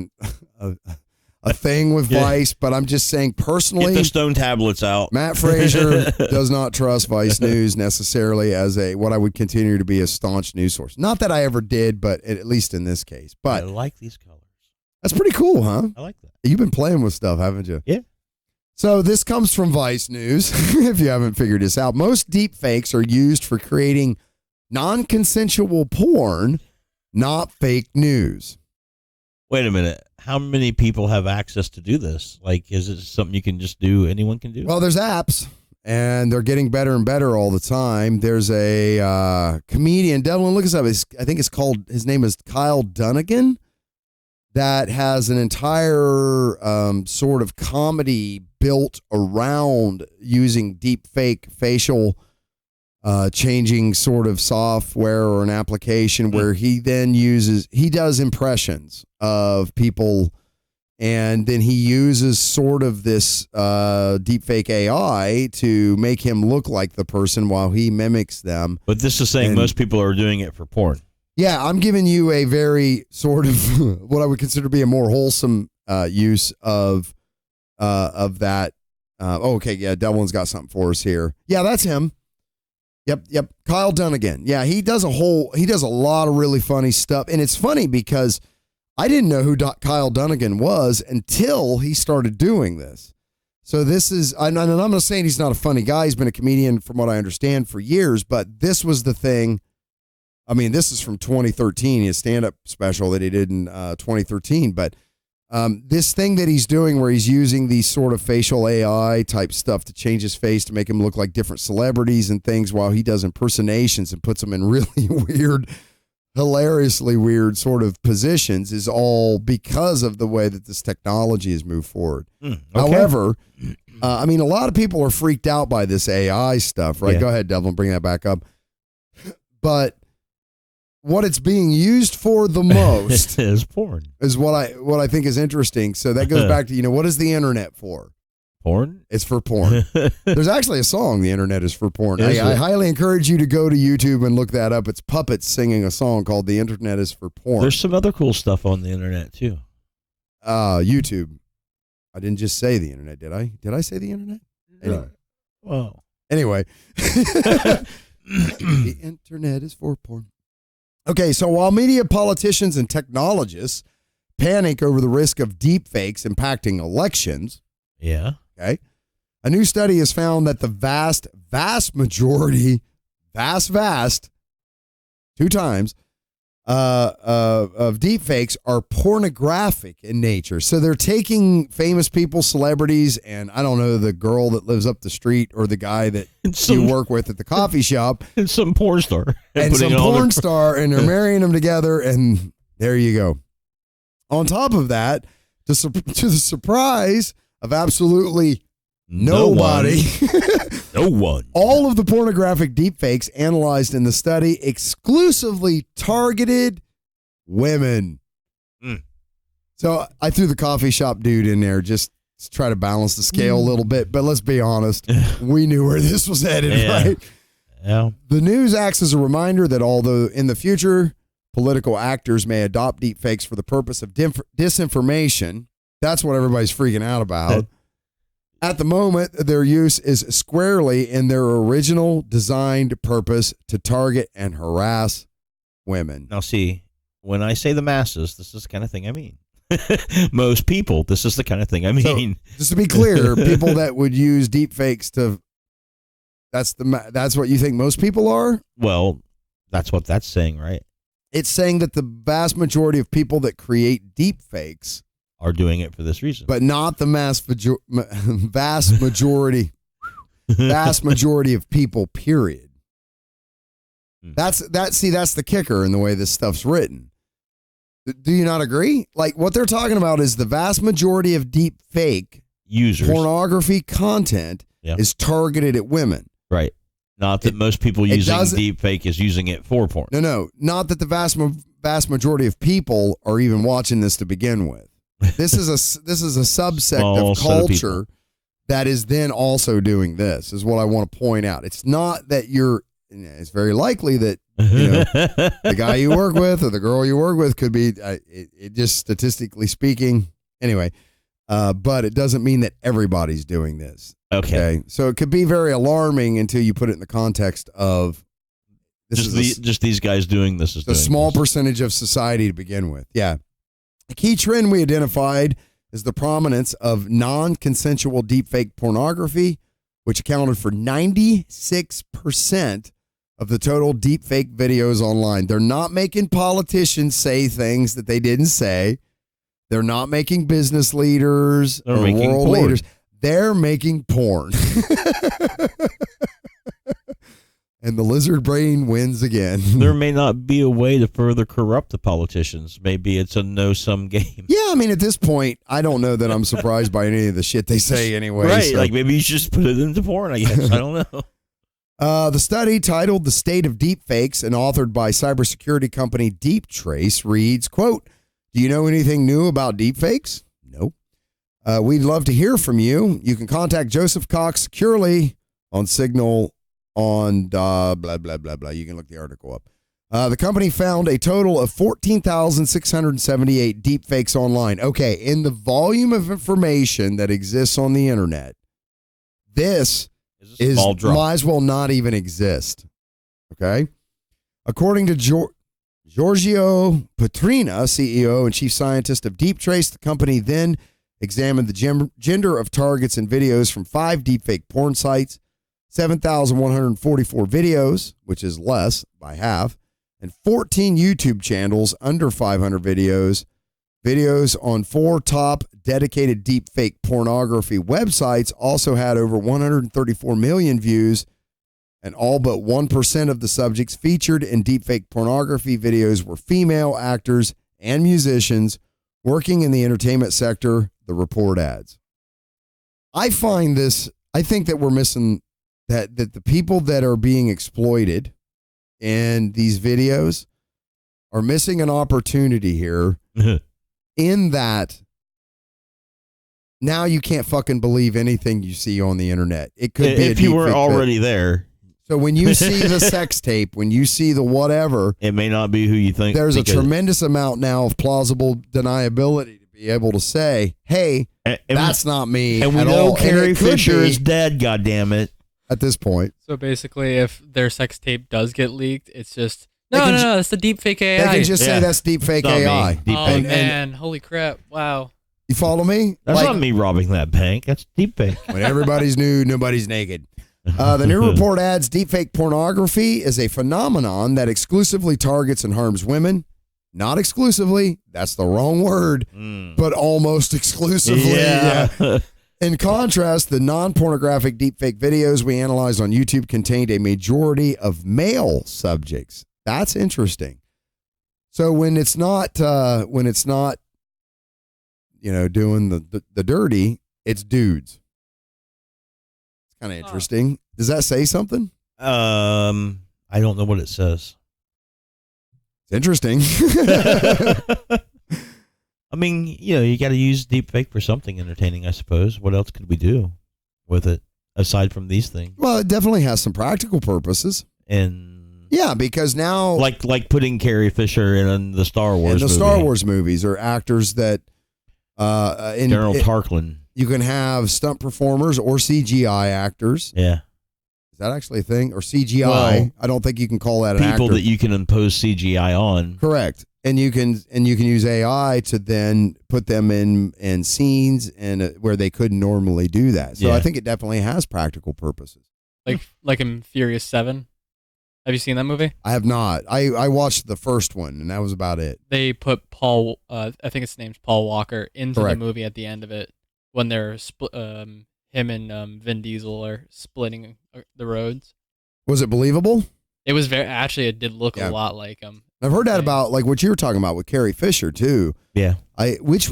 Speaker 1: a thing with Vice, but I'm just saying personally,
Speaker 2: get the stone tablets out.
Speaker 1: Matt Frazier does not trust Vice News necessarily as what I would continue to be a staunch news source. Not that I ever did, but at least in this case. But
Speaker 2: I like these colors.
Speaker 1: That's pretty cool, huh?
Speaker 2: I like that.
Speaker 1: You've been playing with stuff, haven't you?
Speaker 2: Yeah.
Speaker 1: So this comes from Vice News, if you haven't figured this out. Most deep fakes are used for creating non-consensual porn, not fake news.
Speaker 2: Wait a minute. How many people have access to do this? Like, is it something you can just do, anyone can do?
Speaker 1: Well, there's apps, and they're getting better and better all the time. There's a comedian, Devlin, look us up. I think his name is Kyle Dunnigan, that has an entire sort of comedy built around using deep fake facial changing sort of software or an application where he then does impressions of people, and then he uses sort of this deep fake AI to make him look like the person while he mimics them.
Speaker 2: But this is saying most people are doing it for porn.
Speaker 1: Yeah, I'm giving you a very sort of what I would consider to be a more wholesome use of that. Okay, yeah, Devlin's got something for us here. Yeah, that's him. Yep. Kyle Dunnigan. Yeah, he does a lot of really funny stuff. And it's funny because I didn't know who Kyle Dunnigan was until he started doing this. So this is, and I'm not saying he's not a funny guy. He's been a comedian, from what I understand, for years. But this was the thing. I mean, this is from 2013, his stand-up special that he did in 2013. But this thing that he's doing where he's using these sort of facial AI type stuff to change his face to make him look like different celebrities and things while he does impersonations and puts them in really weird, hilariously weird sort of positions is all because of the way that this technology has moved forward.
Speaker 2: Okay.
Speaker 1: However, I mean, a lot of people are freaked out by this AI stuff, right?
Speaker 2: Yeah.
Speaker 1: Go ahead, Devlin, bring that back up. But what it's being used for the most
Speaker 2: is porn.
Speaker 1: Is what I think is interesting. So that goes back to, what is the internet for?
Speaker 2: Porn?
Speaker 1: It's for porn. There's actually a song, The Internet is for Porn. I highly encourage you to go to YouTube and look that up. It's puppets singing a song called The Internet is for Porn.
Speaker 2: There's some other cool stuff on the internet too.
Speaker 1: YouTube. I didn't just say the internet, did I? Did I say the internet? Anyway.
Speaker 2: Well.
Speaker 1: Anyway. The internet is for porn. Okay, so while media, politicians, and technologists panic over the risk of deep fakes impacting elections, okay, a new study has found that the vast majority, two times, of deep fakes are pornographic in nature. So they're taking famous people, celebrities, and I don't know, the girl that lives up the street or the guy that you work with at the coffee shop.
Speaker 2: And some porn star.
Speaker 1: And some porn star, and they're marrying them together, and there you go. On top of that, to the surprise of absolutely nobody.
Speaker 2: No one.
Speaker 1: All of the pornographic deepfakes analyzed in the study exclusively targeted women. So I threw the coffee shop dude in there just to try to balance the scale a little bit. But let's be honest, we knew where this was headed, right?
Speaker 2: Yeah.
Speaker 1: The news acts as a reminder that although in the future, political actors may adopt deepfakes for the purpose of disinformation, that's what everybody's freaking out about. At the moment, their use is squarely in their original designed purpose to target and harass women.
Speaker 2: Now, see, when I say the masses, this is the kind of thing I mean. Most people, this is the kind of thing I mean.
Speaker 1: So, just to be clear, people that would use deep fakes to, that's what you think most people are?
Speaker 2: Well, That's what that's saying, right?
Speaker 1: It's saying that the vast majority of people that create deep fakes
Speaker 2: are doing it for this reason.
Speaker 1: But not the vast majority of people, period. That's the kicker in the way this stuff's written. Do you not agree? Like, what they're talking about is the vast majority of deep fake
Speaker 2: users
Speaker 1: pornography content is targeted at women.
Speaker 2: Right. Not that most people using deep fake is using it for porn.
Speaker 1: No. Not that the vast majority of people are even watching this to begin with. This is a subsect of culture that is then also doing this, is what I want to point out. It's not that it's very likely that the guy you work with or the girl you work with could be, it just statistically speaking, anyway, but it doesn't mean that everybody's doing this. Okay. So it could be very alarming until you put it in the context of
Speaker 2: just these guys doing this.
Speaker 1: Is a small percentage of society to begin with. Yeah. A key trend we identified is the prominence of non-consensual deepfake pornography, which accounted for 96% of the total deepfake videos online. They're not making politicians say things that they didn't say. They're not making business leaders or world leaders. They're making porn. And the lizard brain wins again.
Speaker 2: There may not be a way to further corrupt the politicians. Maybe it's a no-sum game.
Speaker 1: Yeah, I mean, at this point, I don't know that I'm surprised by any of the shit they say anyway.
Speaker 2: Right, so. Like maybe you should just put it into porn, I guess. I don't know.
Speaker 1: The study, titled The State of Deepfakes and authored by cybersecurity company DeepTrace, reads, quote, "Do you know anything new about deepfakes? No. We'd love to hear from you. You can contact Joseph Cox securely on Signal on blah, blah, blah, blah. You can look the article up. The company found a total of 14,678 deepfakes online. Okay, in the volume of information that exists on the internet, this might as well not even exist. Okay? According to Giorgio Petrina, CEO and chief scientist of DeepTrace, the company then examined the gender of targets and videos from 5 deepfake porn sites, 7,144 videos, which is less by half, and 14 YouTube channels under 500 videos. Videos on 4 top dedicated deepfake pornography websites also had over 134 million views, and all but 1% of the subjects featured in deepfake pornography videos were female actors and musicians working in the entertainment sector, the report adds. I think that we're missing that the people that are being exploited in these videos are missing an opportunity here in that now you can't fucking believe anything you see on the internet. It could be
Speaker 2: if you were already there.
Speaker 1: So when you see the sex tape, when you see the whatever,
Speaker 2: it may not be who you think.
Speaker 1: There's a tremendous amount now of plausible deniability to be able to say, hey, that's not me.
Speaker 2: And we know Carrie Fisher is dead, goddammit.
Speaker 1: At this point.
Speaker 3: So basically, if their sex tape does get leaked, it's just, no, it's the deepfake AI.
Speaker 1: They can just say that's deepfake AI.
Speaker 3: Oh, man. Holy crap. Wow.
Speaker 1: You follow me?
Speaker 2: That's not me robbing that bank. That's deepfake.
Speaker 1: When everybody's nude, nobody's naked. The new report adds deepfake pornography is a phenomenon that exclusively targets and harms women. Not exclusively. That's the wrong word. But almost exclusively. Yeah. In contrast, the non-pornographic deepfake videos we analyzed on YouTube contained a majority of male subjects. That's interesting. So when it's not doing the dirty, it's dudes. It's kind of interesting. Does that say something?
Speaker 2: I don't know what it says.
Speaker 1: It's interesting.
Speaker 2: I mean, you got to use deepfake for something entertaining, I suppose. What else could we do with it aside from these things?
Speaker 1: Well, it definitely has some practical purposes.
Speaker 2: And
Speaker 1: yeah, because now,
Speaker 2: like putting Carrie Fisher in the Star Wars,
Speaker 1: Star Wars movies, or actors that
Speaker 2: Daryl Tarkman.
Speaker 1: You can have stunt performers or CGI actors.
Speaker 2: Yeah.
Speaker 1: Is that actually a thing? Or CGI? Well, I don't think you can call that an actor.
Speaker 2: People that you can impose CGI on.
Speaker 1: Correct. And you can use AI to then put them in scenes and where they couldn't normally do that. So I think it definitely has practical purposes.
Speaker 3: Like in Furious 7. Have you seen that movie?
Speaker 1: I have not. I watched the first one, and that was about it.
Speaker 3: They put Paul, I think his name's Paul Walker, into
Speaker 1: Correct.
Speaker 3: the movie at the end of it when they're him and Vin Diesel are splitting the roads.
Speaker 1: Was it believable?
Speaker 3: It was actually, it did look a lot like him.
Speaker 1: I've heard that about like what you were talking about with Carrie Fisher too.
Speaker 2: Yeah.
Speaker 1: What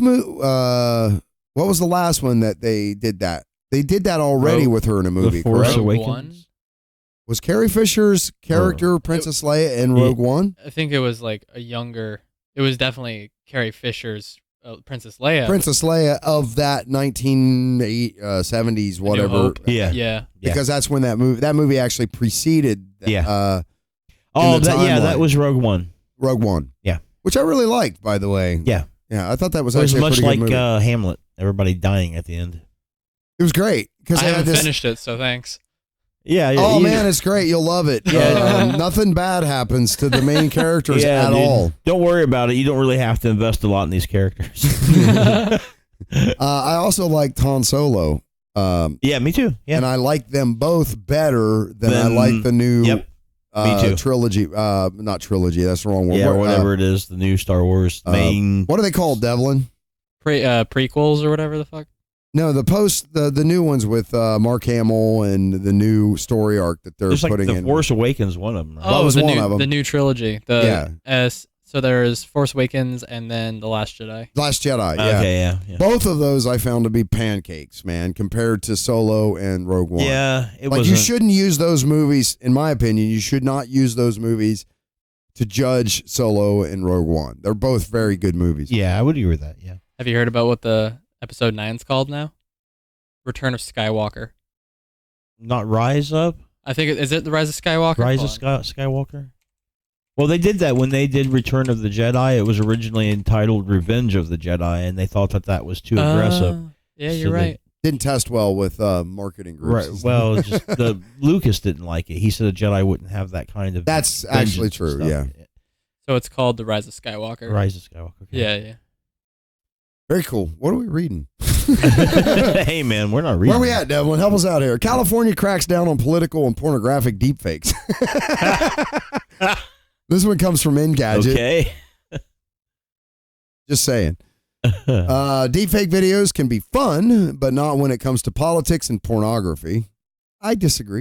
Speaker 1: was the last one that they did that? They did that already with her in a movie.
Speaker 2: The Force
Speaker 1: correct?
Speaker 2: Awakens.
Speaker 1: Was Carrie Fisher's character Princess Leia in Rogue One?
Speaker 3: I think it was like it was definitely Carrie Fisher's Princess Leia.
Speaker 1: Princess Leia of that 1970s whatever.
Speaker 3: Yeah.
Speaker 1: Because that's when that movie actually preceded.
Speaker 2: That was Rogue One.
Speaker 1: Rogue One.
Speaker 2: Yeah.
Speaker 1: Which I really liked, by the way.
Speaker 2: Yeah.
Speaker 1: Yeah, I thought that was
Speaker 2: It was
Speaker 1: actually
Speaker 2: much
Speaker 1: a pretty
Speaker 2: like
Speaker 1: good movie.
Speaker 2: Hamlet. Everybody dying at the end.
Speaker 1: It was great.
Speaker 3: I haven't finished it, so thanks.
Speaker 2: Yeah.
Speaker 1: Oh man, it's great. You'll love it. Nothing bad happens to the main characters at all.
Speaker 2: Don't worry about it. You don't really have to invest a lot in these characters.
Speaker 1: I also liked Han Solo.
Speaker 2: Yeah, me too. Yeah.
Speaker 1: And I like them both better than I like the new
Speaker 2: me too.
Speaker 1: trilogy. Not trilogy. That's the wrong word.
Speaker 2: Yeah, whatever it is. The new Star Wars main.
Speaker 1: What are they called, Devlin?
Speaker 3: Prequels or whatever the fuck.
Speaker 1: No, the new ones with Mark Hamill and the new story arc that they're putting
Speaker 2: the
Speaker 1: in.
Speaker 2: Force Awakens, one of them. Right?
Speaker 1: That was one of them.
Speaker 3: The new trilogy. So there's Force Awakens and then The Last Jedi.
Speaker 1: Last Jedi, yeah.
Speaker 2: Okay, yeah.
Speaker 1: Both of those I found to be pancakes, man, compared to Solo and Rogue One.
Speaker 2: Yeah,
Speaker 1: you shouldn't use those movies, in my opinion. You should not use those movies to judge Solo and Rogue One. They're both very good movies.
Speaker 2: Yeah, I would agree with that. Yeah.
Speaker 3: Have you heard about what the episode 9's called now? Return of Skywalker.
Speaker 2: Not Rise Up?
Speaker 3: I think is it the Rise of Skywalker?
Speaker 2: Rise of Skywalker? Well, they did that when they did Return of the Jedi. It was originally entitled Revenge of the Jedi, and they thought that was too aggressive.
Speaker 3: Yeah, you're right.
Speaker 1: Didn't test well with marketing groups.
Speaker 2: Right. Well, just Lucas didn't like it. He said a Jedi wouldn't have that kind of.
Speaker 1: That's actually true.
Speaker 2: Stuff.
Speaker 1: Yeah.
Speaker 3: So it's called the Rise of Skywalker.
Speaker 2: Rise of Skywalker. Okay.
Speaker 3: Yeah.
Speaker 1: Very cool. What are we reading?
Speaker 2: Hey, man, we're not reading.
Speaker 1: Where are we at, Devlin? Help us out here. California cracks down on political and pornographic deepfakes. This one comes from Engadget.
Speaker 2: Okay.
Speaker 1: Just saying. Deepfake videos can be fun, but not when it comes to politics and pornography. I disagree.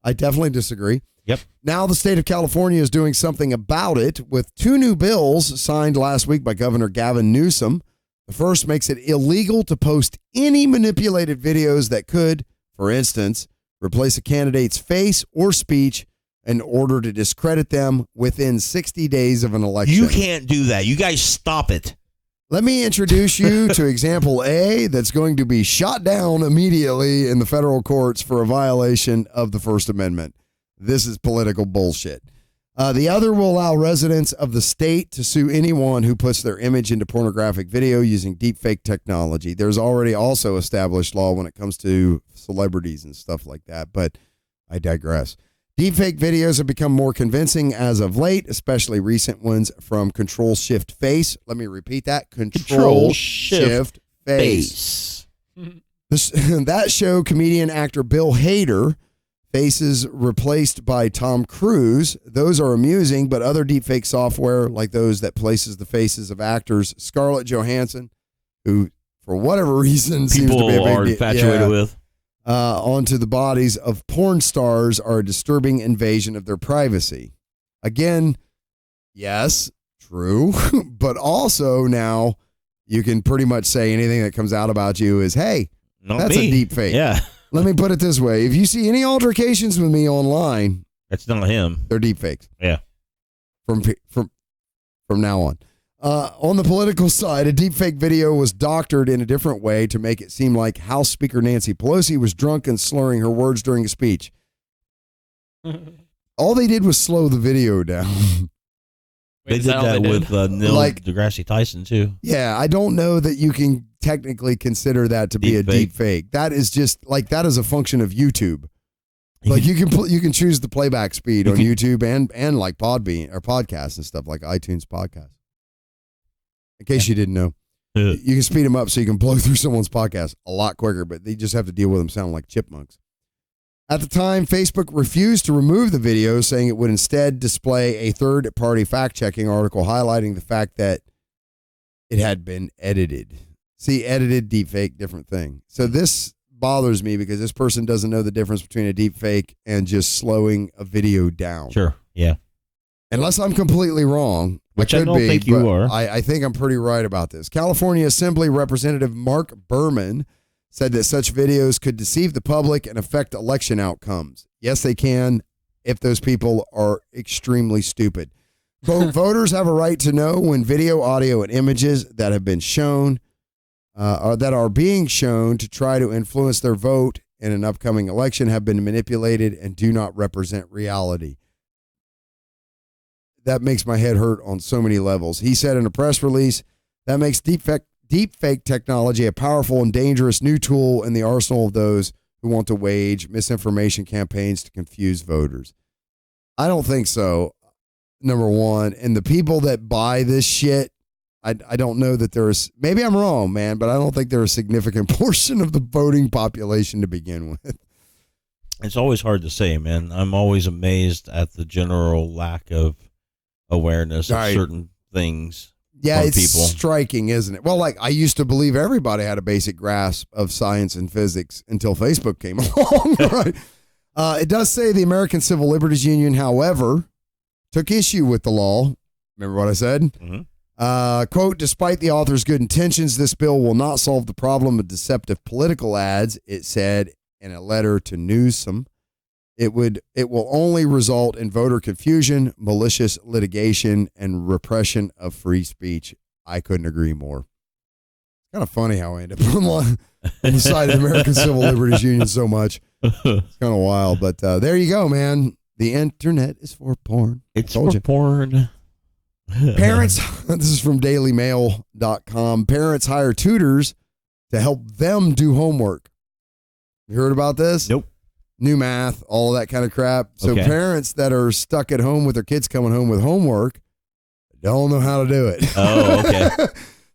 Speaker 2: I
Speaker 1: definitely disagree.
Speaker 2: Yep.
Speaker 1: Now the state of California is doing something about it with 2 new bills signed last week by Governor Gavin Newsom. The first makes it illegal to post any manipulated videos that could, for instance, replace a candidate's face or speech in order to discredit them within 60 days of an election.
Speaker 2: You can't do that. You guys stop it.
Speaker 1: Let me introduce you to example A that's going to be shot down immediately in the federal courts for a violation of the First Amendment. This is political bullshit. The other will allow residents of the state to sue anyone who puts their image into pornographic video using deepfake technology. There's already also established law when it comes to celebrities and stuff like that, but I digress. Deepfake videos have become more convincing as of late, especially recent ones from Control Shift Face. Let me repeat that. Control Shift Face. That show comedian actor Bill Hader faces replaced by Tom Cruise. Those are amusing, but other deepfake software like those that places the faces of actors Scarlett Johansson, who for whatever reason seems to be a big
Speaker 2: are infatuated with,
Speaker 1: onto the bodies of porn stars are a disturbing invasion of their privacy. Again, yes, true, but also now you can pretty much say anything that comes out about you is, hey, that's a deep fake.
Speaker 2: Yeah.
Speaker 1: Let me put it this way. If you see any altercations with me online,
Speaker 2: that's not him.
Speaker 1: They're deep fakes.
Speaker 2: Yeah.
Speaker 1: From now on. On the political side, a deepfake video was doctored in a different way to make it seem like House Speaker Nancy Pelosi was drunk and slurring her words during a speech. All they did was slow the video down.
Speaker 2: They did that with Neil deGrasse Tyson, too.
Speaker 1: Yeah, I don't know that you can technically consider that to be a deep fake. That is just, that is a function of YouTube. You can choose the playback speed on YouTube and like Podbean or podcasts and stuff like iTunes podcasts. In case you didn't know, you can speed them up so you can blow through someone's podcast a lot quicker, but they just have to deal with them sounding like chipmunks. At the time, Facebook refused to remove the video, saying it would instead display a third-party fact-checking article highlighting the fact that it had been edited. See, edited, deepfake, different thing. So this bothers me because this person doesn't know the difference between a deepfake and just slowing a video down.
Speaker 2: Sure, yeah.
Speaker 1: Unless I'm completely wrong.
Speaker 2: Which I don't think you are.
Speaker 1: I think I'm pretty right about this. California Assembly Representative Mark Berman said that such videos could deceive the public and affect election outcomes. Yes, they can if those people are extremely stupid. Voters have a right to know when video, audio, and images that have been shown or that are being shown to try to influence their vote in an upcoming election have been manipulated and do not represent reality. That makes my head hurt on so many levels. He said in a press release that makes deepfake technology a powerful and dangerous new tool in the arsenal of those who want to wage misinformation campaigns to confuse voters. I don't think so, number one. And the people that buy this shit, I don't know that there's, maybe I'm wrong, man, but I don't think they're a significant portion of the voting population to begin with.
Speaker 2: It's always hard to say, man. I'm always amazed at the general lack of awareness of certain things.
Speaker 1: Yeah, it's
Speaker 2: people.
Speaker 1: striking, isn't it? Well, like I used to believe everybody had a basic grasp of science and physics until Facebook came along. Right? It does say the American Civil Liberties Union, however, took issue with the law. Remember what I said?
Speaker 2: Mm-hmm.
Speaker 1: Quote, despite the author's good intentions, this bill will not solve the problem of deceptive political ads, it said in a letter to Newsom. It will only result in voter confusion, malicious litigation, and repression of free speech. I couldn't agree more. Kind of funny how I end up on the side of the American Civil Liberties Union so much. It's kind of wild, but there you go, man. The internet is for porn.
Speaker 2: It's for porn.
Speaker 1: Parents, this is from dailymail.com. Parents hire tutors to help them do homework. You heard about this?
Speaker 2: Nope.
Speaker 1: New math, all of that kind of crap. So parents that are stuck at home with their kids coming home with homework don't know how to do it.
Speaker 2: Oh, okay.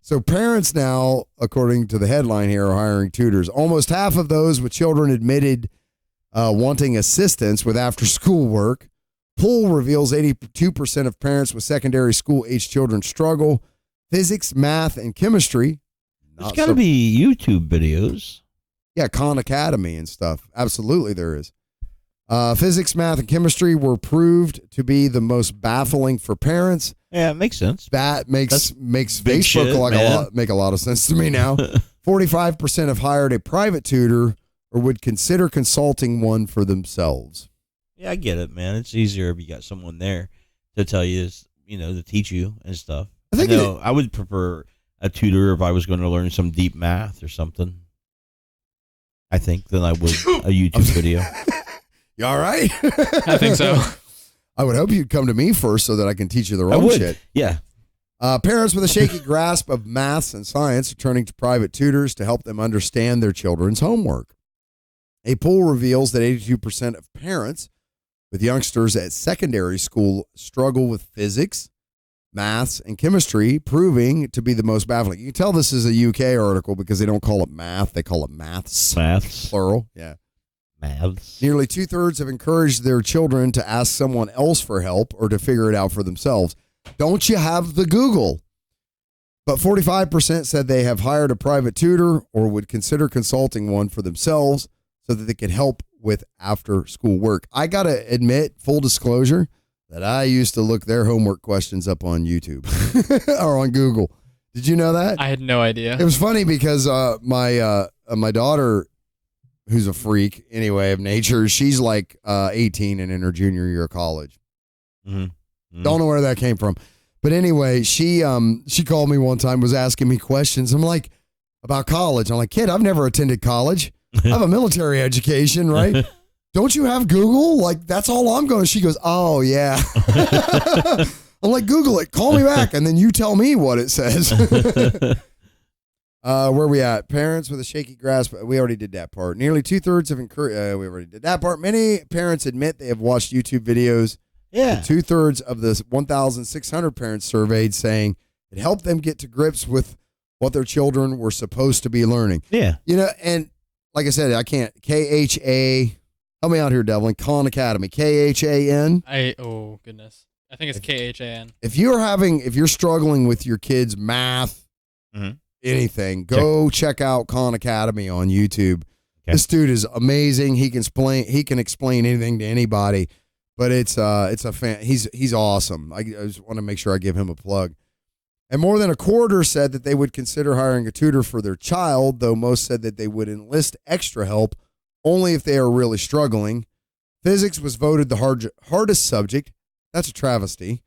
Speaker 1: So parents now, according to the headline here, are hiring tutors. Almost half of those with children admitted wanting assistance with after-school work. Poll reveals 82% of parents with secondary school-age children struggle. Physics, math, and chemistry.
Speaker 2: There's got to be YouTube videos.
Speaker 1: Yeah, Khan Academy and stuff. Absolutely there is. Physics, math, and chemistry were proved to be the most baffling for parents.
Speaker 2: Yeah, it makes sense.
Speaker 1: That makes Facebook make a lot of sense to me now. 45% have hired a private tutor or would consider consulting one for themselves.
Speaker 2: Yeah, I get it, man. It's easier if you got someone there to tell you, to teach you and stuff. I would prefer a tutor if I was going to learn some deep math or something. I think than I would a YouTube video.
Speaker 1: You all right?
Speaker 3: I think so.
Speaker 1: I would hope you'd come to me first so that I can teach you the wrong shit.
Speaker 2: Yeah.
Speaker 1: Parents with a shaky grasp of maths and science are turning to private tutors to help them understand their children's homework. A poll reveals that 82% of parents with youngsters at secondary school struggle with physics, maths, and chemistry, proving to be the most baffling. You can tell this is a UK article because they don't call it math. They call it maths.
Speaker 2: Maths.
Speaker 1: Plural. Yeah.
Speaker 2: Maths.
Speaker 1: Nearly 2/3 have encouraged their children to ask someone else for help or to figure it out for themselves. Don't you have the Google? But 45% said they have hired a private tutor or would consider consulting one for themselves so that they could help with after-school work. I got to admit, full disclosure, that I used to look their homework questions up on YouTube or on Google. Did you know that?
Speaker 3: I had no idea.
Speaker 1: It was funny because my daughter, who's a freak anyway of nature, she's like 18 and in her junior year of college.
Speaker 2: Mm-hmm. Mm-hmm. Don't
Speaker 1: know where that came from. But anyway, she called me one time, was asking me questions. I'm like, about college. I'm like, kid, I've never attended college. I have a military education, right? Don't you have Google? Like, that's all I'm going. She goes, oh, yeah. I'm like, Google it. Call me back. And then you tell me what it says. Where we at? Parents with a shaky grasp. We already did that part. Nearly 2/3 have encouraged. We already did that part. Many parents admit they have watched YouTube videos.
Speaker 2: Yeah.
Speaker 1: 2/3 of the 1,600 parents surveyed saying it helped them get to grips with what their children were supposed to be learning.
Speaker 2: Yeah.
Speaker 1: And like I said, I can't. KHA Help me out here, Devlin. Khan Academy, KHAN.
Speaker 3: Oh goodness, I think it's KHAN.
Speaker 1: If you're struggling with your kids' math, anything, go check out Khan Academy on YouTube. Okay. This dude is amazing. He can explain anything to anybody, but it's a fan. He's awesome. I just want to make sure I give him a plug. And more than a quarter said that they would consider hiring a tutor for their child, though most said that they would enlist extra help only if they are really struggling. Physics was voted the hardest subject. That's a travesty.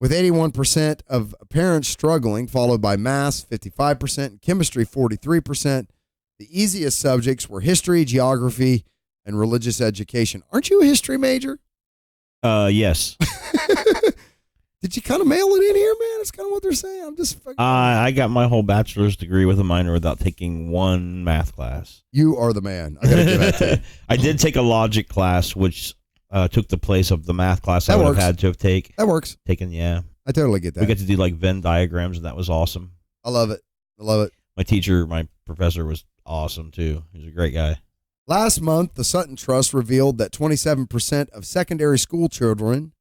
Speaker 1: With 81% of parents struggling, followed by math, 55%, and chemistry, 43%. The easiest subjects were history, geography, and religious education. Aren't you a history major?
Speaker 2: Yes.
Speaker 1: Did you kind of mail it in here, man? That's kind of what they're saying. I'm just fucking.
Speaker 2: I got my whole bachelor's degree with a minor without taking one math class.
Speaker 1: You are the man. I gotta give that to you.
Speaker 2: I did take a logic class, which took the place of the math class I would have had to have taken.
Speaker 1: That works.
Speaker 2: Yeah.
Speaker 1: I totally get that.
Speaker 2: We got to do like Venn diagrams, and that was awesome.
Speaker 1: I love it.
Speaker 2: My professor was awesome too. He was a great guy.
Speaker 1: Last month, the Sutton Trust revealed that 27% of secondary school children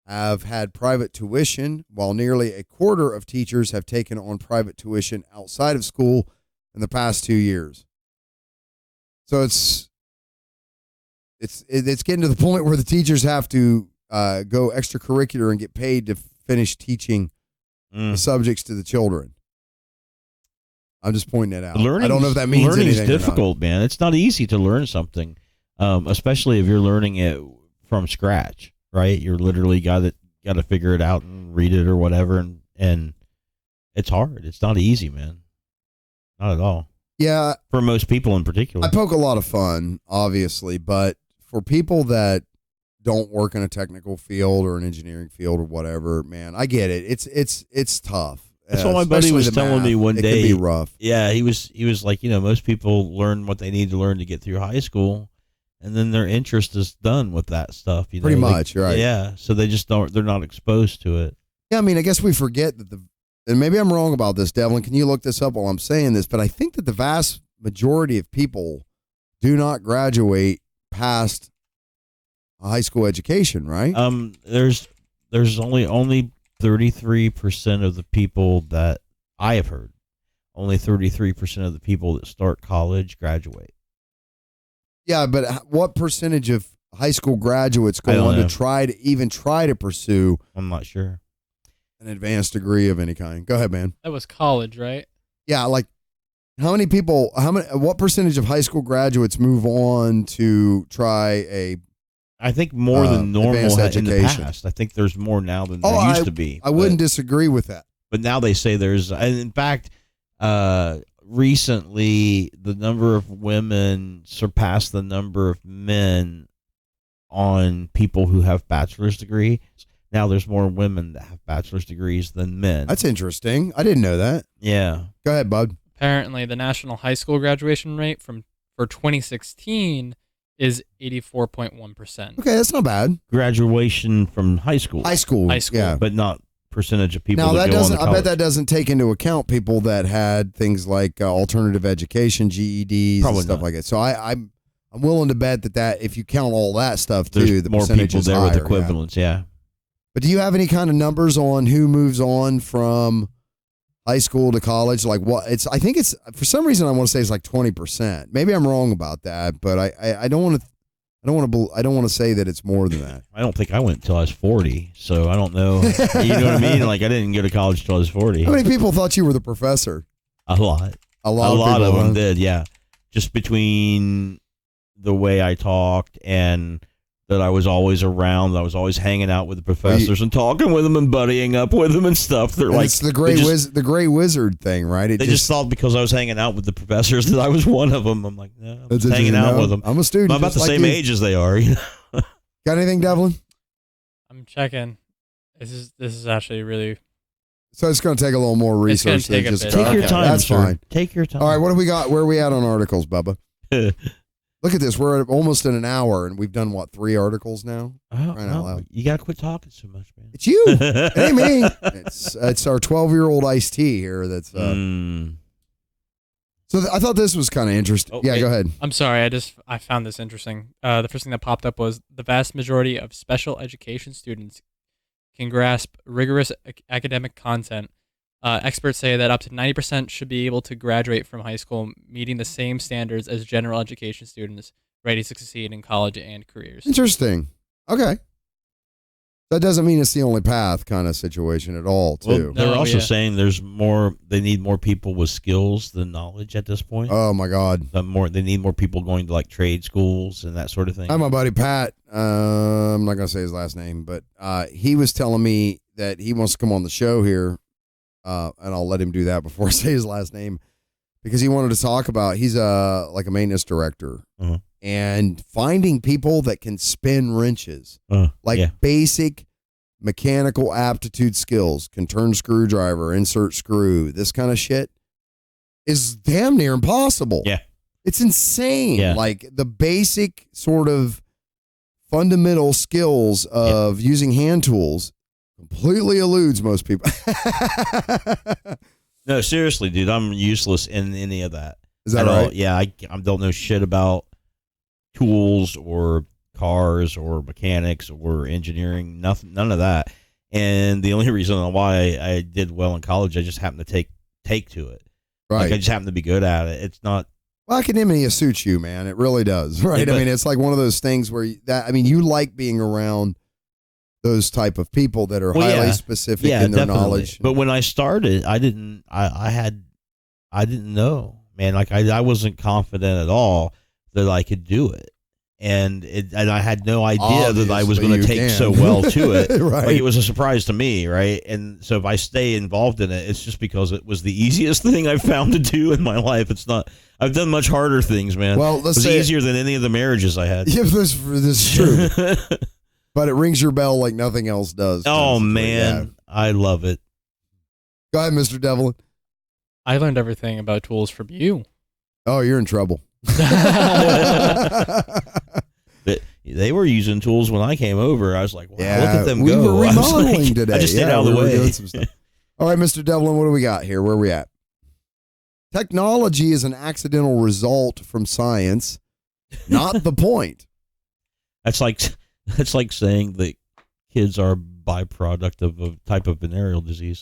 Speaker 1: have had private tuition, while nearly a quarter of teachers have taken on private tuition outside of school in the past 2 years. So it's getting to the point where the teachers have to go extracurricular and get paid to finish teaching the subjects to the children. I'm just pointing it out. I don't know if that means anything.
Speaker 2: Learning is difficult, man. It's not easy to learn something, especially if you're learning it from scratch. Right, you're literally got to figure it out and read it or whatever, and it's hard. It's not easy, man. Not at all.
Speaker 1: Yeah,
Speaker 2: for most people in particular.
Speaker 1: I poke a lot of fun, obviously, but for people that don't work in a technical field or an engineering field or whatever, man, I get it. It's tough.
Speaker 2: That's what my buddy was telling me one day.
Speaker 1: It can be rough.
Speaker 2: Yeah, he was like, most people learn what they need to learn to get through high school. And then their interest is done with that stuff.
Speaker 1: Pretty much, right?
Speaker 2: Yeah, so they just don't. They're not exposed to it.
Speaker 1: Yeah, I mean, I guess we forget that and maybe I'm wrong about this, Devlin. Can you look this up while I'm saying this? But I think that the vast majority of people do not graduate past a high school education, right?
Speaker 2: There's only 33% of the people that I have heard. Only 33% of the people that start college graduate.
Speaker 1: Yeah, but what percentage of high school graduates go on to try to pursue?
Speaker 2: I'm not sure.
Speaker 1: An advanced degree of any kind. Go ahead, man.
Speaker 3: That was college, right?
Speaker 1: Yeah, like what percentage of high school graduates move on to try
Speaker 2: I think more than normal in the past. I think there's more now than there used to be.
Speaker 1: I wouldn't disagree with that.
Speaker 2: But now they say there's, and in fact, recently, the number of women surpassed the number of men on people who have bachelor's degrees. Now there's more women that have bachelor's degrees than men.
Speaker 1: That's interesting. I didn't know that.
Speaker 2: Yeah.
Speaker 1: Go ahead, bud.
Speaker 3: Apparently, the national high school graduation rate for 2016 is 84.1%.
Speaker 1: Okay, that's not bad.
Speaker 2: Graduation from high school.
Speaker 1: High school, yeah.
Speaker 2: But not percentage of people
Speaker 1: now,
Speaker 2: that go on to college.
Speaker 1: I bet that doesn't take into account people that had things like alternative education, GEDs, and stuff like that. So I'm willing to bet that if you count all that stuff too,
Speaker 2: there's
Speaker 1: the
Speaker 2: more
Speaker 1: percentage
Speaker 2: people
Speaker 1: is
Speaker 2: there
Speaker 1: higher,
Speaker 2: with equivalents. Yeah.
Speaker 1: But do you have any kind of numbers on who moves on from high school to college? Like what? I think it's for some reason I want to say it's like 20%. Maybe I'm wrong about that, but I don't want to. I don't want to say that it's more than that.
Speaker 2: I don't think I went until I was 40, so I don't know. You know what I mean? Like I didn't go to college until I was 40.
Speaker 1: How many people thought you were the professor?
Speaker 2: A lot. A lot of them did. Yeah, just between the way I talked and that I was always around, I was always hanging out with the professors and talking with them and buddying up with them and stuff. They're like
Speaker 1: it's the gray wizard thing, right?
Speaker 2: They just thought because I was hanging out with the professors that I was one of them. I'm like, no, I'm just hanging out with them.
Speaker 1: I'm a student.
Speaker 2: I'm about the same age as they are. You know?
Speaker 1: Got anything, Devlin?
Speaker 3: I'm checking. This is actually really.
Speaker 1: So it's going to take a little more research.
Speaker 3: Take a bit.
Speaker 2: Take your time.
Speaker 1: That's fine.
Speaker 2: Take your time.
Speaker 1: All right, what do we got? Where are we at on articles, Bubba? Look at this. We're at almost in an hour, and we've done, 3 articles now?
Speaker 2: You got to quit talking so much, man.
Speaker 1: It's you. It ain't me. It's our 12-year-old iced tea here that's... So So I thought this was kind of interesting.
Speaker 2: Okay.
Speaker 1: Yeah, go ahead.
Speaker 3: I'm sorry. I found this interesting. The first thing that popped up was the vast majority of special education students can grasp rigorous academic content. Experts say that up to 90% should be able to graduate from high school meeting the same standards as general education students ready to succeed in college and careers.
Speaker 1: Interesting. Okay. That doesn't mean it's the only path kind of situation at all, too.
Speaker 2: Well, they're also saying they need more people with skills than knowledge at this point.
Speaker 1: Oh, my God.
Speaker 2: They need more people going to like trade schools and that sort of thing.
Speaker 1: My buddy Pat, I'm not going to say his last name, but he was telling me that he wants to come on the show here, and I'll let him do that before I say his last name, because he wanted to talk about, he's like a maintenance director, and finding people that can spin wrenches, basic mechanical aptitude skills, can turn screwdriver, insert screw, this kind of shit is damn near impossible.
Speaker 2: Yeah.
Speaker 1: It's insane.
Speaker 2: Yeah.
Speaker 1: Like the basic sort of fundamental skills of using hand tools completely eludes most people.
Speaker 2: No, seriously, dude, I'm useless in any of that.
Speaker 1: Is that right?
Speaker 2: Yeah, I don't know shit about tools or cars or mechanics or engineering, none of that. And the only reason why I did well in college, I just happened to take to it.
Speaker 1: Right.
Speaker 2: Like I just happened to be good at it. It's not.
Speaker 1: Well, academia suits you, man. It really does. Right.
Speaker 2: Yeah,
Speaker 1: I mean, it's like one of those things where you like being around those type of people that are highly specific in their knowledge.
Speaker 2: But when I started, I didn't know, man. Like I wasn't confident at all that I could do it. And I had no idea that I was going to take so well to it.
Speaker 1: Right.
Speaker 2: Like it was a surprise to me, right? And so if I stay involved in it, it's just because it was the easiest thing I've found to do in my life. It's not. I've done much harder things, man.
Speaker 1: Well, let's
Speaker 2: it was
Speaker 1: say
Speaker 2: easier than any of the marriages I had.
Speaker 1: Yeah, this is true. But it rings your bell like nothing else does.
Speaker 2: Oh man, I love it.
Speaker 1: Go ahead, Mr. Devlin.
Speaker 3: I learned everything about tools from you.
Speaker 1: Oh, you're in trouble.
Speaker 2: They were using tools when I came over. I was like, wow, look at them
Speaker 1: we
Speaker 2: go.
Speaker 1: were remodeling today.
Speaker 2: I just stayed out of the way.
Speaker 1: Doing some stuff. All right, Mr. Devlin, what do we got here? Where are we at? Technology is an accidental result from science, not the point.
Speaker 2: That's like saying that kids are a byproduct of a type of venereal disease.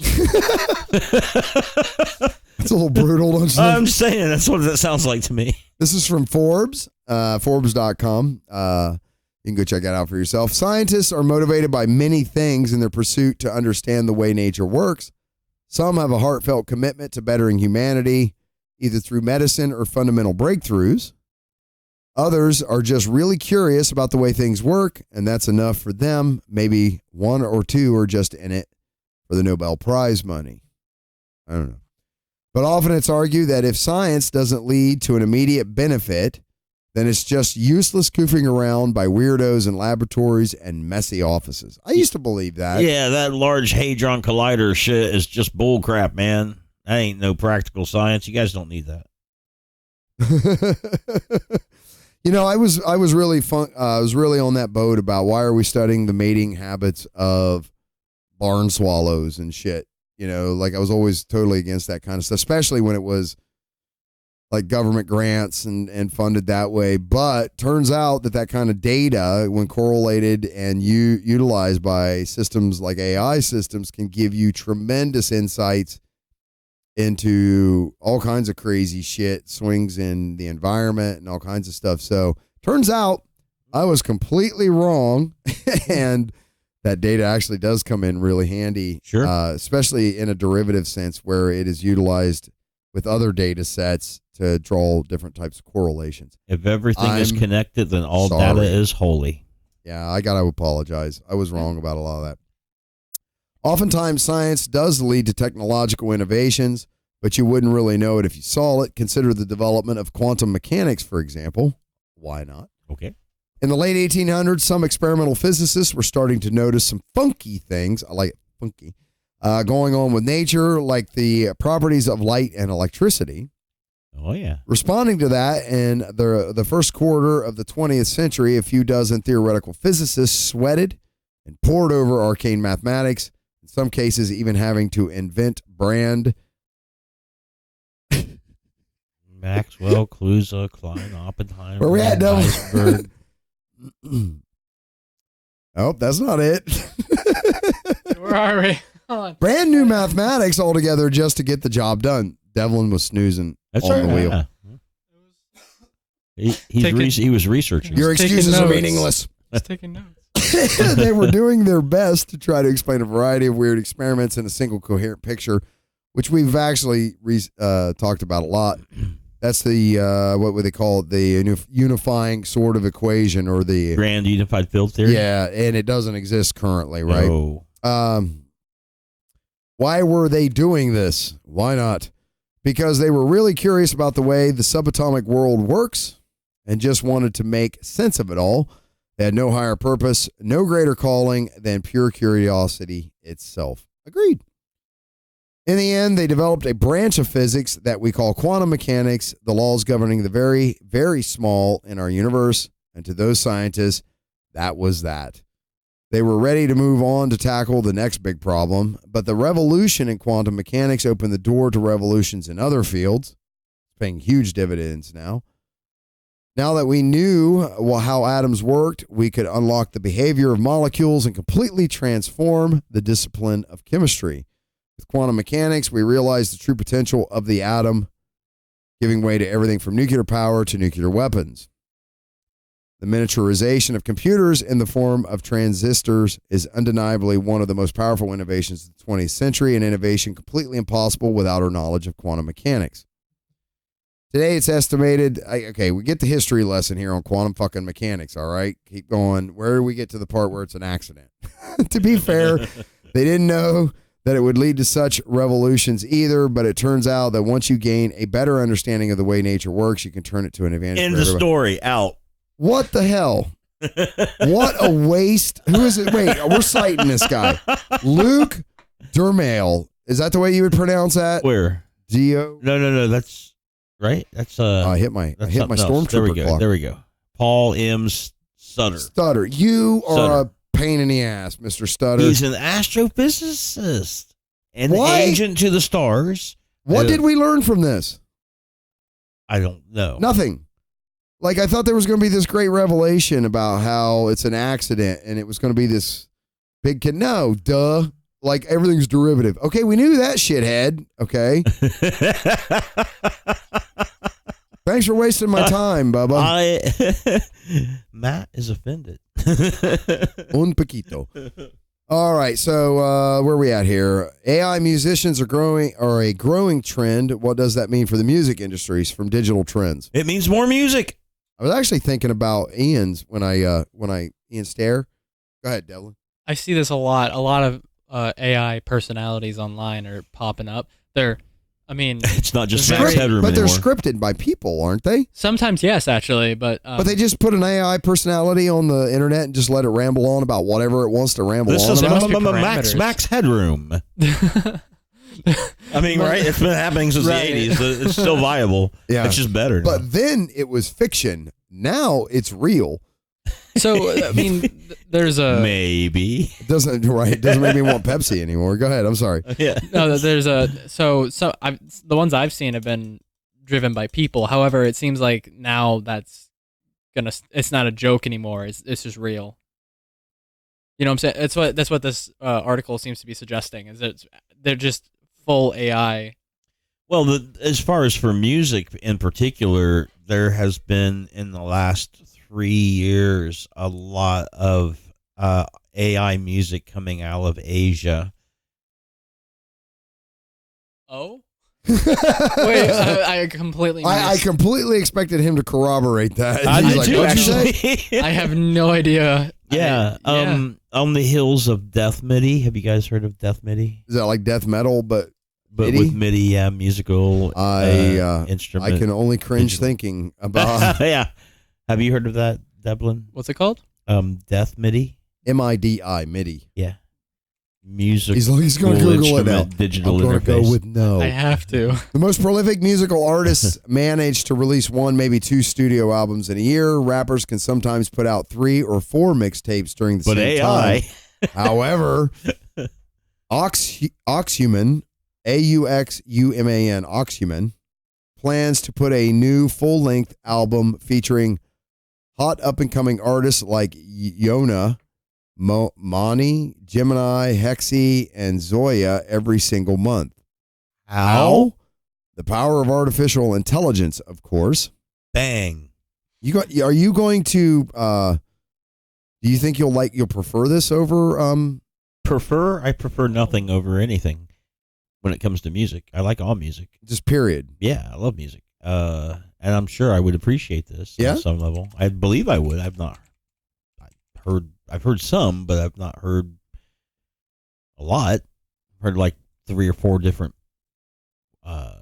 Speaker 1: It's a little brutal, don't you think?
Speaker 2: I'm saying that's what that sounds like to me.
Speaker 1: This is from Forbes, Forbes.com. You can go check that out for yourself. Scientists are motivated by many things in their pursuit to understand the way nature works. Some have a heartfelt commitment to bettering humanity, either through medicine or fundamental breakthroughs. Others are just really curious about the way things work, and that's enough for them. Maybe one or two are just in it for the Nobel Prize money. I don't know. But often it's argued that if science doesn't lead to an immediate benefit, then it's just useless goofing around by weirdos in laboratories and messy offices. I used to believe that.
Speaker 2: Yeah, that Large Hadron Collider shit is just bullcrap, man. That ain't no practical science. You guys don't need that.
Speaker 1: You know, I was really on that boat about why are we studying the mating habits of barn swallows and shit. You know, like I was always totally against that kind of stuff, especially when it was like government grants and funded that way. But turns out that kind of data, when correlated and utilized by systems like AI systems, can give you tremendous insights into all kinds of crazy shit, swings in the environment and all kinds of stuff. So turns out I was completely wrong. And that data actually does come in really handy,
Speaker 2: sure.
Speaker 1: Especially in a derivative sense where it is utilized with other data sets to draw different types of correlations.
Speaker 2: If everything is connected, then all data is holy.
Speaker 1: Yeah, I got to apologize. I was wrong about a lot of that. Oftentimes, science does lead to technological innovations, but you wouldn't really know it if you saw it. Consider the development of quantum mechanics, for example. Why not?
Speaker 2: Okay.
Speaker 1: In the late 1800s, some experimental physicists were starting to notice some funky things. I like it, funky. Going on with nature, like the properties of light and electricity.
Speaker 2: Oh, yeah.
Speaker 1: Responding to that, in the first quarter of the 20th century, a few dozen theoretical physicists sweated and pored over arcane mathematics, in some cases even having to invent brand
Speaker 2: Maxwell, Kaluza, Klein, Oppenheimer.
Speaker 1: Where we at, Devil?
Speaker 2: Iceberg.
Speaker 1: Oh, that's not it.
Speaker 3: Where are we? Hold on.
Speaker 1: Brand new mathematics altogether just to get the job done. Devlin was snoozing on the wheel.
Speaker 2: Yeah. He was researching.
Speaker 1: Your excuses are
Speaker 3: notes.
Speaker 1: meaningless.
Speaker 3: Just taking notes.
Speaker 1: They were doing their best to try to explain a variety of weird experiments in a single coherent picture, which we've actually talked about a lot. That's the, what would they call it? The unifying sort of equation, or the
Speaker 2: Grand Unified Field Theory?
Speaker 1: Yeah, and it doesn't exist currently, right?
Speaker 2: No.
Speaker 1: Why were they doing this? Why not? Because they were really curious about the way the subatomic world works and just wanted to make sense of it all. They had no higher purpose, no greater calling than pure curiosity itself. Agreed. In the end, they developed a branch of physics that we call quantum mechanics, the laws governing the very, very small in our universe. And to those scientists, that was that. They were ready to move on to tackle the next big problem, but the revolution in quantum mechanics opened the door to revolutions in other fields. It's paying huge dividends now. Now that we knew how atoms worked, we could unlock the behavior of molecules and completely transform the discipline of chemistry. With quantum mechanics, we realized the true potential of the atom, giving way to everything from nuclear power to nuclear weapons. The miniaturization of computers in the form of transistors is undeniably one of the most powerful innovations of the 20th century, an innovation completely impossible without our knowledge of quantum mechanics. Today, it's estimated, we get the history lesson here on quantum fucking mechanics, all right? Keep going. Where do we get to the part where it's an accident? To be fair, they didn't know that it would lead to such revolutions either, but it turns out that once you gain a better understanding of the way nature works, you can turn it to an advantage.
Speaker 2: End the story. Out.
Speaker 1: What the hell? What a waste. Who is it? Wait, we're citing this guy. Luke Dermail. Is that the way you would pronounce that?
Speaker 2: Where?
Speaker 1: Dio?
Speaker 2: No. That's right. That's
Speaker 1: I hit my stormtrooper clock.
Speaker 2: There we go. Paul M. Stutter.
Speaker 1: You are a pain in the ass, Mr. Stutter.
Speaker 2: He's an astrophysicist and agent to the stars.
Speaker 1: What did we learn from this?
Speaker 2: I don't know.
Speaker 1: Nothing. Like, I thought there was going to be this great revelation about how it's an accident and it was going to be this big kid. No, duh. Like, everything's derivative. Okay, we knew that, shithead. Okay. Thanks for wasting my time, Bubba.
Speaker 2: Matt is offended.
Speaker 1: Un poquito. All right, so where are we at here? AI musicians are a growing trend. What does that mean for the music industries from digital trends?
Speaker 2: It means more music.
Speaker 1: I was actually thinking about Ian's when Ian Stare. Go ahead, Devlin.
Speaker 3: I see this a lot. A lot of AI personalities online are popping up.
Speaker 2: It's not just Max Headroom
Speaker 1: but
Speaker 2: anymore.
Speaker 1: They're scripted by people, aren't they?
Speaker 3: Sometimes, yes, actually, but
Speaker 1: they just put an AI personality on the internet and just let it ramble on about whatever it wants to ramble on about.
Speaker 2: Max Headroom. I mean, right? It's been happening since the 80s. It's still viable.
Speaker 1: Yeah.
Speaker 2: It's just better now.
Speaker 1: But then it was fiction. Now it's real.
Speaker 3: So, I mean, there's a...
Speaker 2: Maybe.
Speaker 1: It doesn't make me want Pepsi anymore. Go ahead. I'm sorry.
Speaker 3: Yeah. No, there's a... So the ones I've seen have been driven by people. However, it seems like now it's not a joke anymore. It's just real. You know what I'm saying? That's what this article seems to be suggesting, is that they're just full AI.
Speaker 2: Well, as far as for music in particular, there has been in the last 3 years a lot of AI music coming out of Asia.
Speaker 3: Oh? Wait, I completely missed.
Speaker 1: I completely expected him to corroborate that.
Speaker 2: I did
Speaker 1: like,
Speaker 2: too,
Speaker 3: actually. I have no idea.
Speaker 2: Yeah. On the hills of Death MIDI. Have you guys heard of Death MIDI?
Speaker 1: Is that like death metal, but MIDI?
Speaker 2: With MIDI, yeah, musical instrument.
Speaker 1: I can only cringe thinking about.
Speaker 2: Yeah. Have you heard of that, Devlin?
Speaker 3: What's it called?
Speaker 2: Death MIDI.
Speaker 1: MIDI, MIDI.
Speaker 2: Yeah. Music.
Speaker 1: He's going to Google it now.
Speaker 2: Digital
Speaker 1: I'm going to go with no.
Speaker 3: I have to.
Speaker 1: The most prolific musical artists manage to release 1, maybe 2 studio albums in a year. Rappers can sometimes put out 3 or 4 mixtapes during the same time. However, Auxhuman, Auxuman, plans to put a new full-length album featuring hot up-and-coming artists like Yona, Mani, Gemini, Hexy, and Zoya every single month. How? The power of artificial intelligence, of course.
Speaker 2: Bang.
Speaker 1: Are you going to? Do you think you'll prefer this over?
Speaker 2: I prefer nothing over anything when it comes to music. I like all music.
Speaker 1: Just period.
Speaker 2: Yeah, I love music. And I'm sure I would appreciate this
Speaker 1: on
Speaker 2: some level. I believe I would. I've heard some, but I've not heard a lot. I've heard like 3 or 4 different AIs.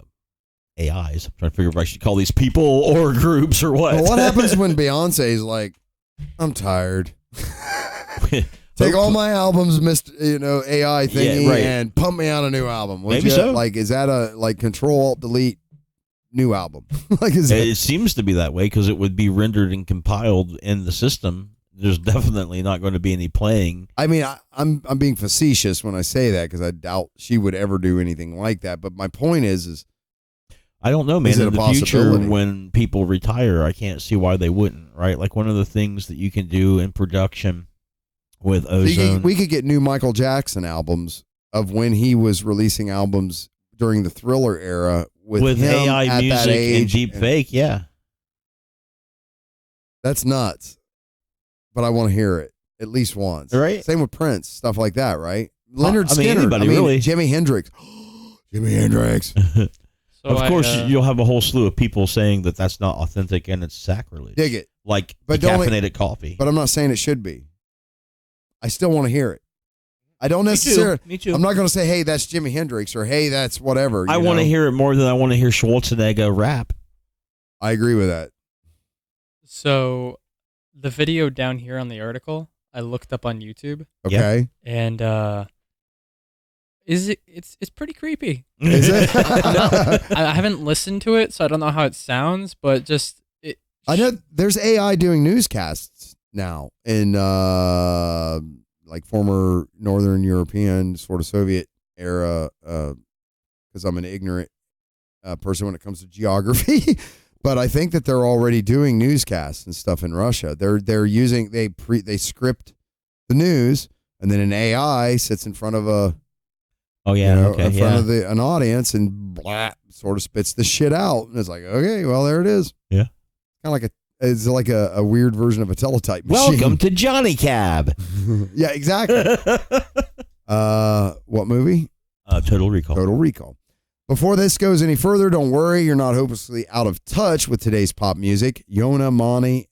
Speaker 2: I'm trying to figure if I should call these people or groups or what.
Speaker 1: Well, what happens when Beyonce's like, I'm tired. Take all my albums, AI thingy, and pump me out a new album.
Speaker 2: Maybe so.
Speaker 1: Like, is that a Control-Alt-Delete new album?
Speaker 2: It seems to be that way because it would be rendered and compiled in the system. There's definitely not going to be any playing.
Speaker 1: I mean, I'm being facetious when I say that because I doubt she would ever do anything like that. But my point is
Speaker 2: I don't know, man. In the future, when people retire, I can't see why they wouldn't. Right? Like one of the things that you can do in production with Ozone.
Speaker 1: We could get new Michael Jackson albums of when he was releasing albums during the Thriller era with him
Speaker 2: AI
Speaker 1: at
Speaker 2: music
Speaker 1: that age
Speaker 2: and deep fake. Yeah,
Speaker 1: that's nuts. But I want to hear it at least once.
Speaker 2: Right.
Speaker 1: Same with Prince, stuff like that. Right. Leonard Skinner.
Speaker 2: Anybody really.
Speaker 1: Jimi Hendrix. Jimi Hendrix.
Speaker 2: So of course, you'll have a whole slew of people saying that that's not authentic and it's sacrilege.
Speaker 1: Dig it.
Speaker 2: Like decaffeinated coffee.
Speaker 1: But I'm not saying it should be. I still want to hear it. I don't necessarily.
Speaker 2: Me too.
Speaker 1: I'm not going to say, hey, that's Jimi Hendrix or hey, that's whatever.
Speaker 2: I want to hear it more than I want to hear Schwarzenegger rap. I
Speaker 1: agree with that.
Speaker 3: So the video down here on the article, I looked up on YouTube.
Speaker 1: Okay.
Speaker 3: And it's pretty creepy.
Speaker 1: Is it?
Speaker 3: I haven't listened to it, so I don't know how it sounds, but just
Speaker 1: I know there's AI doing newscasts now in like former Northern European sort of Soviet era because I'm an ignorant person when it comes to geography. But I think that they're already doing newscasts and stuff in Russia. They're using they script the news, and then an AI sits in front of an audience and blah, sort of spits the shit out, and it's like, okay, well there it is.
Speaker 2: Yeah,
Speaker 1: kind of like a weird version of a teletype machine.
Speaker 2: Welcome to Johnny Cab.
Speaker 1: Yeah, exactly. What movie?
Speaker 2: Total Recall.
Speaker 1: Total Recall. Before this goes any further, don't worry, you're not hopelessly out of touch with today's pop music. Yona, Mani,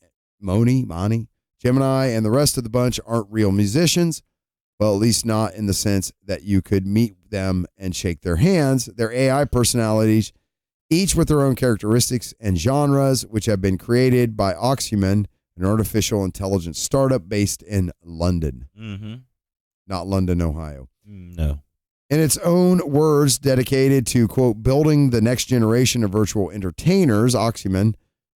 Speaker 1: Gemini, and the rest of the bunch aren't real musicians. Well, at least not in the sense that you could meet them and shake their hands. They're AI personalities, each with their own characteristics and genres, which have been created by Oxyman, an artificial intelligence startup based in London.
Speaker 2: Mm-hmm.
Speaker 1: Not London, Ohio.
Speaker 2: No.
Speaker 1: In its own words, dedicated to, quote, building the next generation of virtual entertainers, Oxyman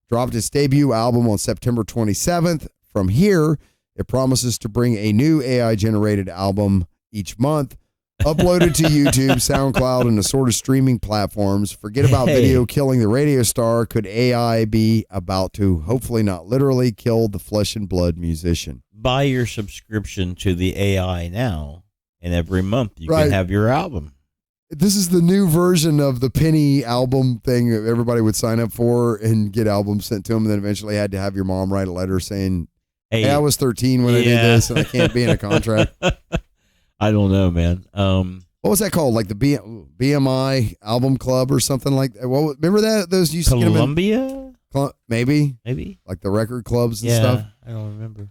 Speaker 1: dropped its debut album on September 27th. From here, it promises to bring a new AI-generated album each month, uploaded to YouTube, SoundCloud, and assorted streaming platforms. Forget about video killing the radio star. Could AI be about to, hopefully not literally, kill the flesh and blood musician?
Speaker 2: Buy your subscription to the AI now. And every month you can have your album.
Speaker 1: This is the new version of the penny album thing that everybody would sign up for and get albums sent to them. And then eventually had to have your mom write a letter saying, hey I was 13 when I did this and I can't be in a contract.
Speaker 2: I don't know, man.
Speaker 1: What was that called? Like the BMI album club or something like that? Well, remember that? Those used to get them in maybe. Like the record clubs and stuff.
Speaker 2: I don't remember.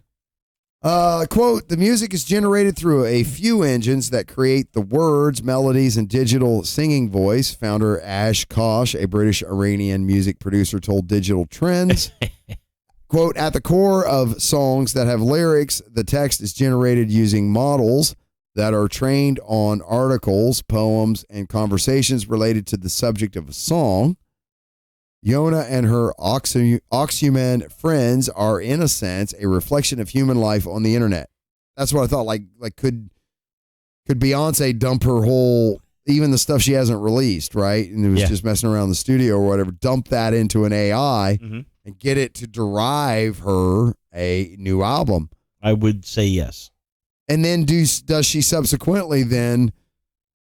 Speaker 1: Quote, the music is generated through a few engines that create the words, melodies, and digital singing voice. Founder Ash Kosh, a British Iranian music producer, told Digital Trends, quote, at the core of songs that have lyrics, the text is generated using models that are trained on articles, poems, and conversations related to the subject of a song. Yona and her Oxyman friends are, in a sense, a reflection of human life on the internet. That's what I thought. Like could Beyonce dump her whole even the stuff she hasn't released, right? And it was just messing around in the studio or whatever, dump that into an AI and get it to derive her a new album.
Speaker 2: I would say yes.
Speaker 1: And then does she subsequently then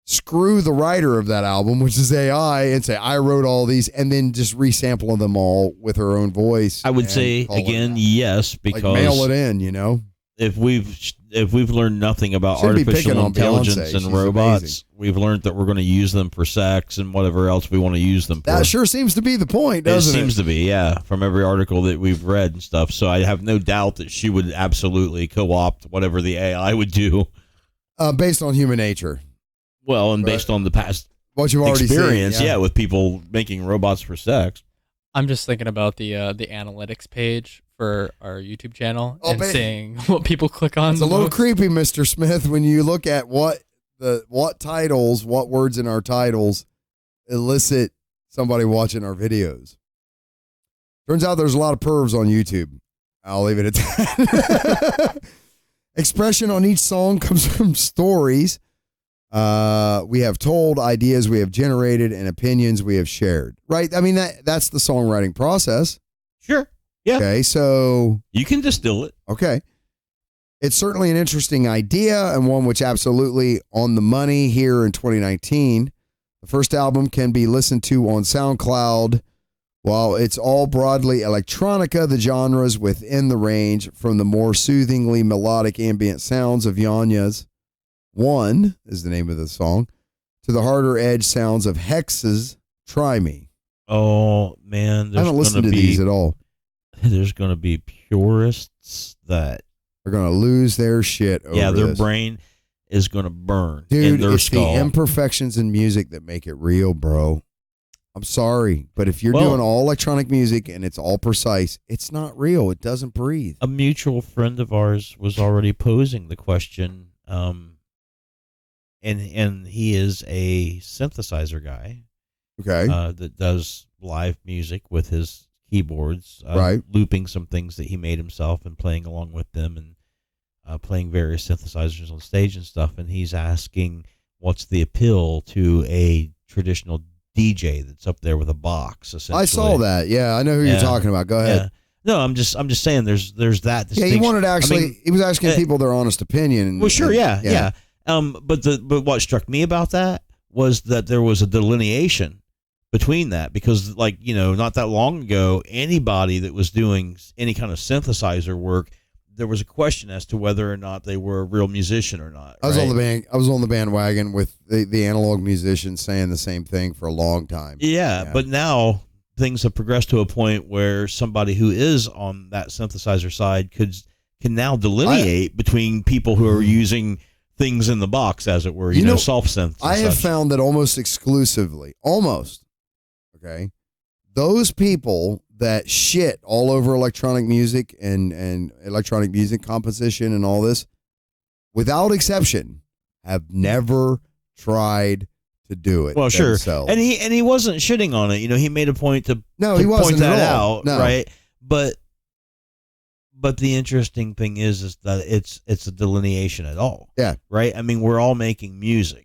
Speaker 1: screw the writer of that album, which is AI, and say, I wrote all these, and then just resample them all with her own voice?
Speaker 2: I would say, again, yes, because...
Speaker 1: Like mail it in, you know?
Speaker 2: If we've learned nothing about artificial intelligence and robots, amazing. We've learned that we're going to use them for sex and whatever else we want to use them for.
Speaker 1: That sure seems to be the point, doesn't it?
Speaker 2: It seems to be, yeah, from every article that we've read and stuff. So I have no doubt that she would absolutely co-opt whatever the AI would do.
Speaker 1: Based on human nature.
Speaker 2: Well, and based on the past
Speaker 1: what you've already
Speaker 2: experience,
Speaker 1: seen,
Speaker 2: with people making robots for sex.
Speaker 3: I'm just thinking about the analytics page for our YouTube channel and seeing what people click on.
Speaker 1: It's a little creepy, Mr. Smith, when you look at what titles, what words in our titles elicit somebody watching our videos. Turns out there's a lot of pervs on YouTube. I'll leave it at that. Expression on each song comes from stories we have told, ideas we have generated, and opinions we have shared. Right? I mean, that's the songwriting process.
Speaker 2: Sure. Yeah.
Speaker 1: Okay, so...
Speaker 2: You can distill it.
Speaker 1: Okay. It's certainly an interesting idea and one which absolutely on the money here in 2019. The first album can be listened to on SoundCloud. While it's all broadly electronica, the genres within the range from the more soothingly melodic ambient sounds of Yanya's One is the name of the song, to the harder edge sounds of Hex's Try Me.
Speaker 2: Oh, man.
Speaker 1: I haven't listened to these at all.
Speaker 2: There's going to be purists that
Speaker 1: are going to lose their shit over
Speaker 2: their
Speaker 1: this.
Speaker 2: brain is going to burn
Speaker 1: in their
Speaker 2: skull.
Speaker 1: It's the imperfections in music that make it real, bro. I'm sorry, but if you're doing all electronic music and it's all precise, it's not real. It doesn't breathe.
Speaker 2: A mutual friend of ours was already posing the question, and he is a synthesizer guy.
Speaker 1: Okay.
Speaker 2: That does live music with his keyboards,
Speaker 1: right,
Speaker 2: looping some things that he made himself and playing along with them, and playing various synthesizers on stage and stuff. And he's asking, what's the appeal to a traditional DJ that's up there with a box? Essentially,
Speaker 1: I saw that. Yeah, I know who you're talking about. Go ahead.
Speaker 2: Yeah. No, I'm just saying there's that distinction.
Speaker 1: Yeah, he wanted to actually. He was asking people their honest opinion.
Speaker 2: Well, sure, yeah. But what struck me about that was that there was a delineation between that, because not that long ago, anybody that was doing any kind of synthesizer work, there was a question as to whether or not they were a real musician or not.
Speaker 1: I was on the bandwagon with the analog musicians saying the same thing for a long time.
Speaker 2: Yeah, but now things have progressed to a point where somebody who is on that synthesizer side can now delineate between people who are using things in the box, as it were, soft synths.
Speaker 1: I have found that almost exclusively, okay, those people that shit all over electronic music and electronic music composition and all this, without exception, have never tried to do it.
Speaker 2: Well, sure,
Speaker 1: themselves.
Speaker 2: and he wasn't shitting on it. He made a point to
Speaker 1: he wasn't
Speaker 2: point that out,
Speaker 1: no.
Speaker 2: right? But the interesting thing is that it's a delineation at all.
Speaker 1: Yeah.
Speaker 2: Right. I mean, we're all making music.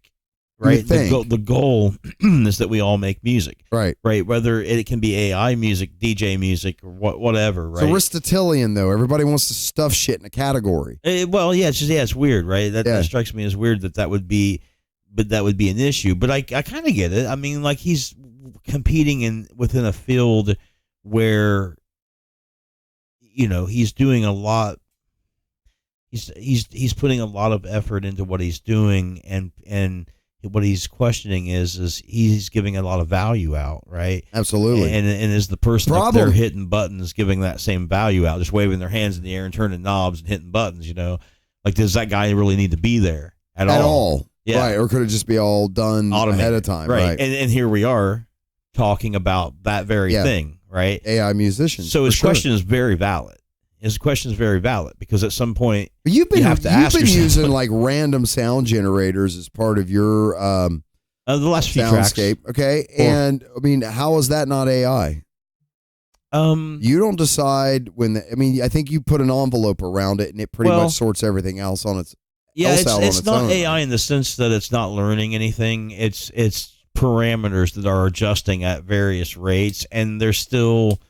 Speaker 2: Right. The goal is that we all make music.
Speaker 1: Right.
Speaker 2: Right. Whether it can be AI music, DJ music, or whatever. Right.
Speaker 1: It's Aristotelian, though. Everybody wants to stuff shit in a category.
Speaker 2: It's weird, right? That strikes me as weird that would be an issue. But I kind of get it. I mean, like, he's competing within a field where, he's doing a lot. He's putting a lot of effort into what he's doing, and what he's questioning is he's giving a lot of value out, right?
Speaker 1: Absolutely.
Speaker 2: And is the person up there hitting buttons giving that same value out, just waving their hands in the air and turning knobs and hitting buttons, Like, does that guy really need to be there at all? Yeah.
Speaker 1: Right. Or could it just be all done automated ahead of time? Right.
Speaker 2: And here we are talking about that very thing, right?
Speaker 1: AI musicians.
Speaker 2: So his question is very valid. Because at some point you have to ask yourself.
Speaker 1: You've been using like random sound generators as part of your
Speaker 2: the last few
Speaker 1: soundscape,
Speaker 2: tracks.
Speaker 1: Okay? And I mean, how is that not AI? You don't decide when I think you put an envelope around it and it pretty much sorts everything else on its else out on its
Speaker 2: it's not
Speaker 1: own.
Speaker 2: AI in the sense that it's not learning anything. It's parameters that are adjusting at various rates, and they're still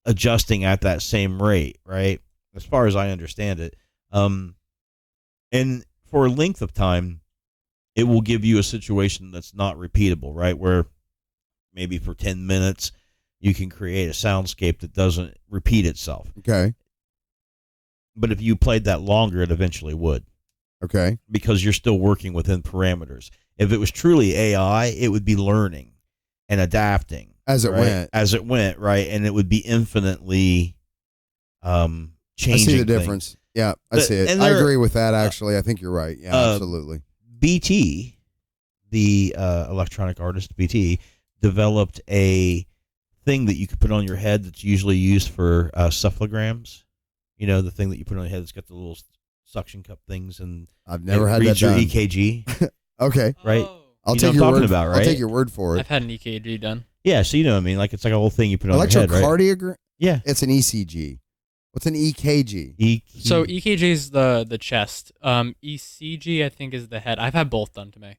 Speaker 2: adjusting at that same rate, right? As far as I understand it. And for a length of time, it will give you a situation that's not repeatable, right? Where maybe for 10 minutes, you can create a soundscape that doesn't repeat itself.
Speaker 1: Okay.
Speaker 2: But if you played that longer, it eventually would.
Speaker 1: Okay.
Speaker 2: Because you're still working within parameters. If it was truly AI, it would be learning and adapting.
Speaker 1: As it
Speaker 2: right?
Speaker 1: went.
Speaker 2: As it went, right? And it would be infinitely changing.
Speaker 1: I see the
Speaker 2: things.
Speaker 1: difference. Yeah, I see it. I agree with that, actually. I think you're right. Yeah, absolutely.
Speaker 2: BT, the electronic artist BT, developed a thing that you could put on your head that's usually used for cephalograms. You know, the thing that you put on your head that's got the little suction cup things, and
Speaker 1: I've never had that
Speaker 2: reads your
Speaker 1: done.
Speaker 2: EKG.
Speaker 1: Okay.
Speaker 2: Right?
Speaker 3: Oh.
Speaker 1: I'll
Speaker 2: You
Speaker 1: take
Speaker 2: know
Speaker 1: your
Speaker 2: what I'm
Speaker 1: word
Speaker 2: talking about, right?
Speaker 1: I'll take your word for it.
Speaker 3: I've had an EKG done.
Speaker 2: Yeah, so you know what I mean. Like, it's like a whole thing you put on your head, right?
Speaker 1: Electrocardiogram?
Speaker 2: Yeah.
Speaker 1: It's an ECG. What's an EKG?
Speaker 3: So EKG is the chest. ECG I think is the head. I've had both done to me.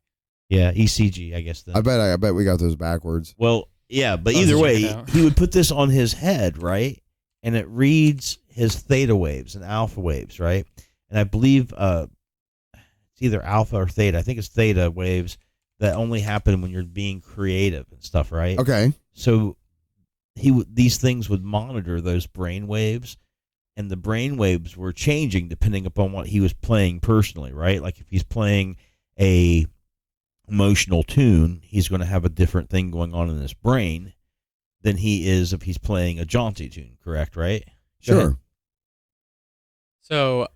Speaker 2: Yeah, ECG, I guess. Then.
Speaker 1: I bet we got those backwards.
Speaker 2: Well, yeah, but
Speaker 3: As long as
Speaker 2: either
Speaker 3: you
Speaker 2: way,
Speaker 3: check it out.
Speaker 2: he would put this on his head, right? And it reads his theta waves and alpha waves, right? And I believe it's either alpha or theta. I think it's theta waves that only happen when you're being creative and stuff, right?
Speaker 1: Okay.
Speaker 2: So these things would monitor those brain waves, and the brain waves were changing depending upon what he was playing personally, right? Like if he's playing a emotional tune, he's going to have a different thing going on in his brain than he is if he's playing a jaunty tune, correct, right? Go ahead.
Speaker 1: Sure.
Speaker 3: So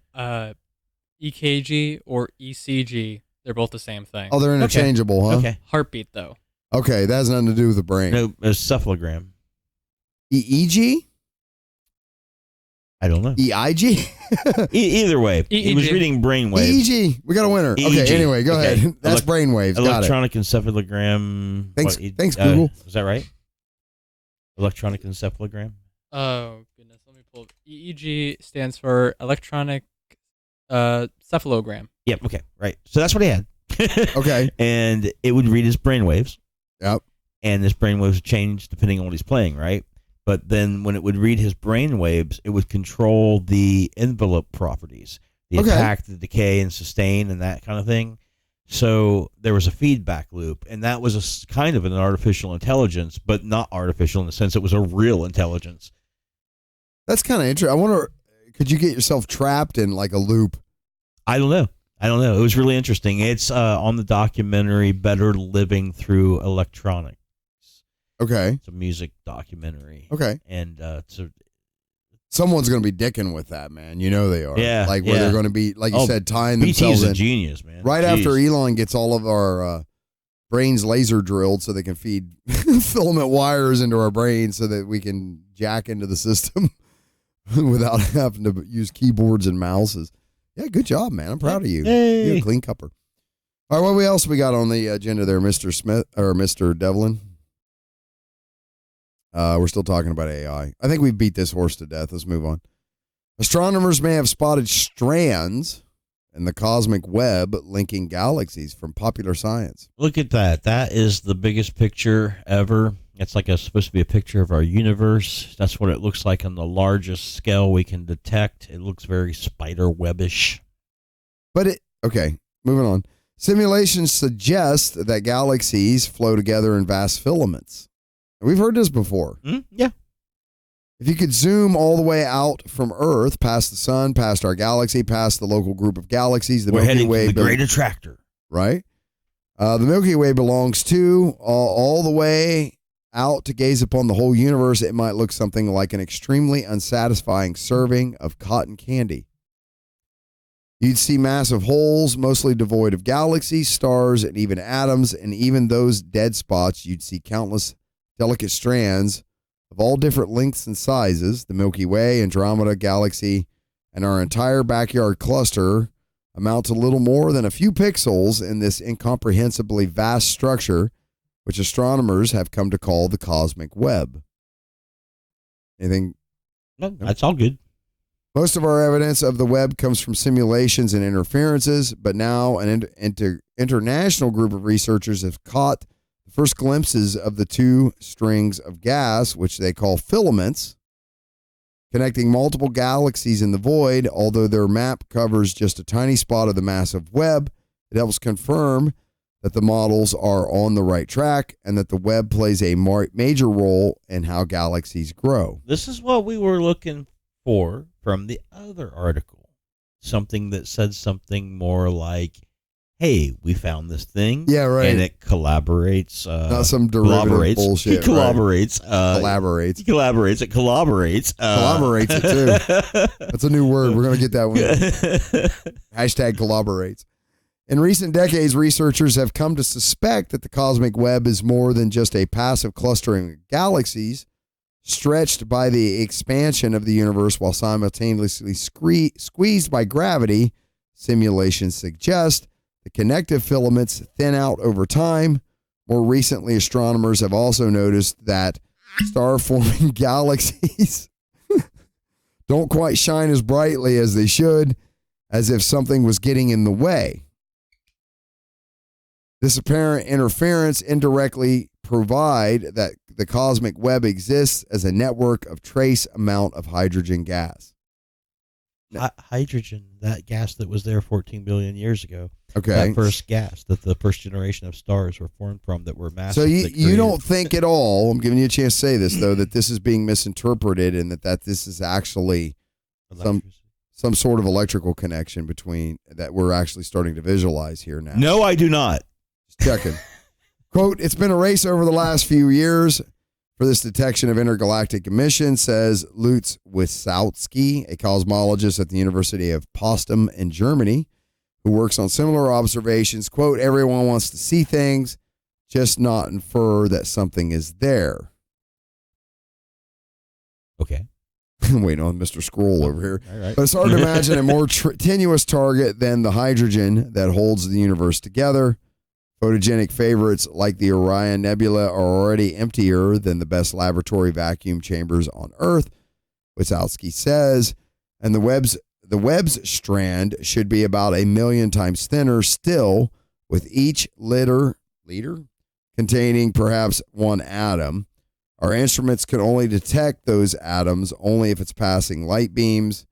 Speaker 3: EKG or ECG, they're both the same thing.
Speaker 1: Oh, they're interchangeable, huh?
Speaker 2: Okay.
Speaker 3: Heartbeat though.
Speaker 1: Okay, that has nothing to do with the brain.
Speaker 2: No, a cephalogram.
Speaker 1: EEG?
Speaker 2: I don't know.
Speaker 1: EIG?
Speaker 2: Either way, he was
Speaker 3: EEG.
Speaker 2: reading brain waves.
Speaker 1: EEG. We got a winner.
Speaker 2: EEG.
Speaker 1: Okay, anyway, go
Speaker 2: Okay.
Speaker 1: ahead. That's brain waves. Got it.
Speaker 2: Electronic encephalogram.
Speaker 1: Thanks, Google.
Speaker 2: Is that right? Electronic encephalogram?
Speaker 3: Oh goodness, let me pull up. EEG stands for electronic cephalogram.
Speaker 2: Yep, okay, right. So that's what he had.
Speaker 1: Okay.
Speaker 2: And it would read his brain waves.
Speaker 1: Yep.
Speaker 2: And his brain waves change depending on what he's playing, right? But then when it would read his brain waves, it would control the envelope properties, the attack, the decay, and sustain, and that kind of thing. So there was a feedback loop, and that was kind of an artificial intelligence, but not artificial in the sense it was a real intelligence.
Speaker 1: That's kind of interesting. I wonder, could you get yourself trapped in like a loop?
Speaker 2: I don't know. It was really interesting. It's on the documentary Better Living Through Electronics.
Speaker 1: Okay.
Speaker 2: It's a music documentary.
Speaker 1: Okay.
Speaker 2: And
Speaker 1: someone's going to be dicking with that, man. You know they are.
Speaker 2: Yeah.
Speaker 1: Like where they're going to be, like you said, tying themselves
Speaker 2: BT's a
Speaker 1: in.
Speaker 2: genius, man.
Speaker 1: Right
Speaker 2: Jeez.
Speaker 1: after Elon gets all of our brains laser drilled so they can feed filament wires into our brains so that we can jack into the system without having to use keyboards and mouses. Yeah, good job, man. I'm proud of you.
Speaker 2: Yay.
Speaker 1: You're a clean cupper. All right, what else we got on the agenda there, Mr. Smith or Mr. Devlin? We're still talking about AI. I think we beat this horse to death. Let's move on. Astronomers may have spotted strands in the cosmic web linking galaxies from Popular Science.
Speaker 2: Look at that. That is the biggest picture ever. It's like supposed to be a picture of our universe. That's what it looks like on the largest scale we can detect. It looks very spider webbish.
Speaker 1: But okay, moving on. Simulations suggest that galaxies flow together in vast filaments. We've heard this before.
Speaker 2: Yeah.
Speaker 1: If you could zoom all the way out from Earth, past the sun, past our galaxy, past the local group of galaxies, the
Speaker 2: We're
Speaker 1: Milky
Speaker 2: heading
Speaker 1: Way,
Speaker 2: to the Great Attractor.
Speaker 1: Right? The Milky Way belongs to all the way out to gaze upon the whole universe. It might look something like an extremely unsatisfying serving of cotton candy. You'd see massive holes, mostly devoid of galaxies, stars, and even atoms, and even those dead spots, you'd see countless delicate strands of all different lengths and sizes. The Milky Way, Andromeda Galaxy, and our entire backyard cluster amount to little more than a few pixels in this incomprehensibly vast structure, which astronomers have come to call the cosmic web. Anything?
Speaker 2: No, that's all good.
Speaker 1: Most of our evidence of the web comes from simulations and interferences, but now an international group of researchers have caught the first glimpses of the two strings of gas, which they call filaments, connecting multiple galaxies in the void. Although their map covers just a tiny spot of the massive web, it helps confirm that the models are on the right track and that the web plays a major role in how galaxies grow.
Speaker 2: This is what we were looking for from the other article. Something that said something more like, hey, we found this thing.
Speaker 1: Yeah, right.
Speaker 2: And it collaborates.
Speaker 1: Not some derivative bullshit.
Speaker 2: It collaborates.
Speaker 1: Collaborates.
Speaker 2: It collaborates. It collaborates.
Speaker 1: Collaborates it too. That's a new word. We're going to get that one. Hashtag collaborates. In recent decades, researchers have come to suspect that the cosmic web is more than just a passive clustering of galaxies stretched by the expansion of the universe while simultaneously squeezed by gravity. Simulations suggest the connective filaments thin out over time. More recently, astronomers have also noticed that star-forming galaxies don't quite shine as brightly as they should, as if something was getting in the way. This apparent interference indirectly provide that the cosmic web exists as a network of trace amount of hydrogen gas.
Speaker 2: Hydrogen, that gas that was there 14 billion years ago.
Speaker 1: Okay.
Speaker 2: That first gas that the first generation of stars were formed from that were massive.
Speaker 1: So you don't think at all, I'm giving you a chance to say this, though, that this is being misinterpreted and that this is actually some sort of electrical connection between that we're actually starting to visualize here now?
Speaker 2: No, I do not.
Speaker 1: Checking. Quote, it's been a race over the last few years for this detection of intergalactic emissions, says Lutz Wysocki, a cosmologist at the University of Potsdam in Germany, who works on similar observations. Quote, everyone wants to see things, just not infer that something is there.
Speaker 2: Okay.
Speaker 1: I'm waiting on Mr. Scroll over here.
Speaker 2: All right.
Speaker 1: But it's hard to imagine a more tenuous target than the hydrogen that holds the universe together. Photogenic favorites like the Orion Nebula are already emptier than the best laboratory vacuum chambers on Earth, Wysocki says, and the Webb's strand should be about 1 million times thinner still, with each liter containing perhaps one atom. Our instruments can only detect those atoms only if it's passing light beams,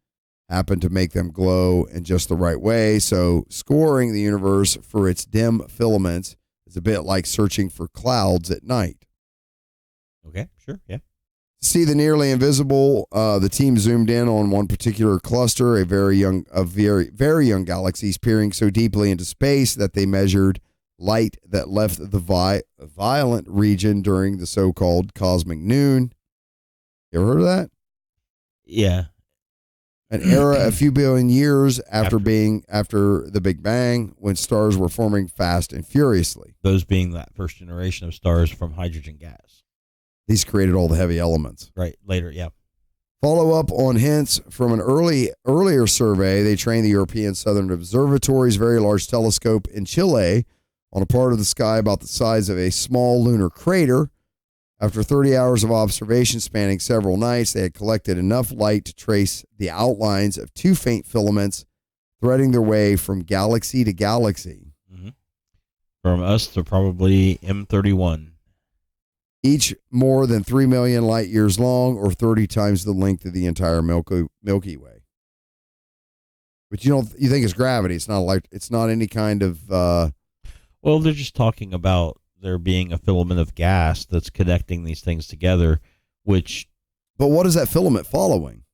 Speaker 1: happen to make them glow in just the right way. So scoring the universe for its dim filaments is a bit like searching for clouds at night.
Speaker 2: Okay, sure, yeah.
Speaker 1: To see the nearly invisible, the team zoomed in on one particular cluster, a very young galaxies peering so deeply into space that they measured light that left the violent region during the so-called cosmic noon. You ever heard of that?
Speaker 2: Yeah.
Speaker 1: An era a few billion years after the Big Bang, when stars were forming fast and furiously.
Speaker 2: Those being that first generation of stars from hydrogen gas.
Speaker 1: These created all the heavy elements.
Speaker 2: Right, later, yeah.
Speaker 1: Follow up on hints from an earlier survey. They trained the European Southern Observatory's very large telescope in Chile on a part of the sky about the size of a small lunar crater. After 30 hours of observation spanning several nights, they had collected enough light to trace the outlines of two faint filaments threading their way from galaxy to galaxy.
Speaker 2: Mm-hmm. From us to probably M31.
Speaker 1: Each more than 3 million light years long, or 30 times the length of the entire Milky Way. But you think it's gravity. It's not any kind of...
Speaker 2: Well, they're just talking about there being a filament of gas that's connecting these things together, which...
Speaker 1: But what is that filament following?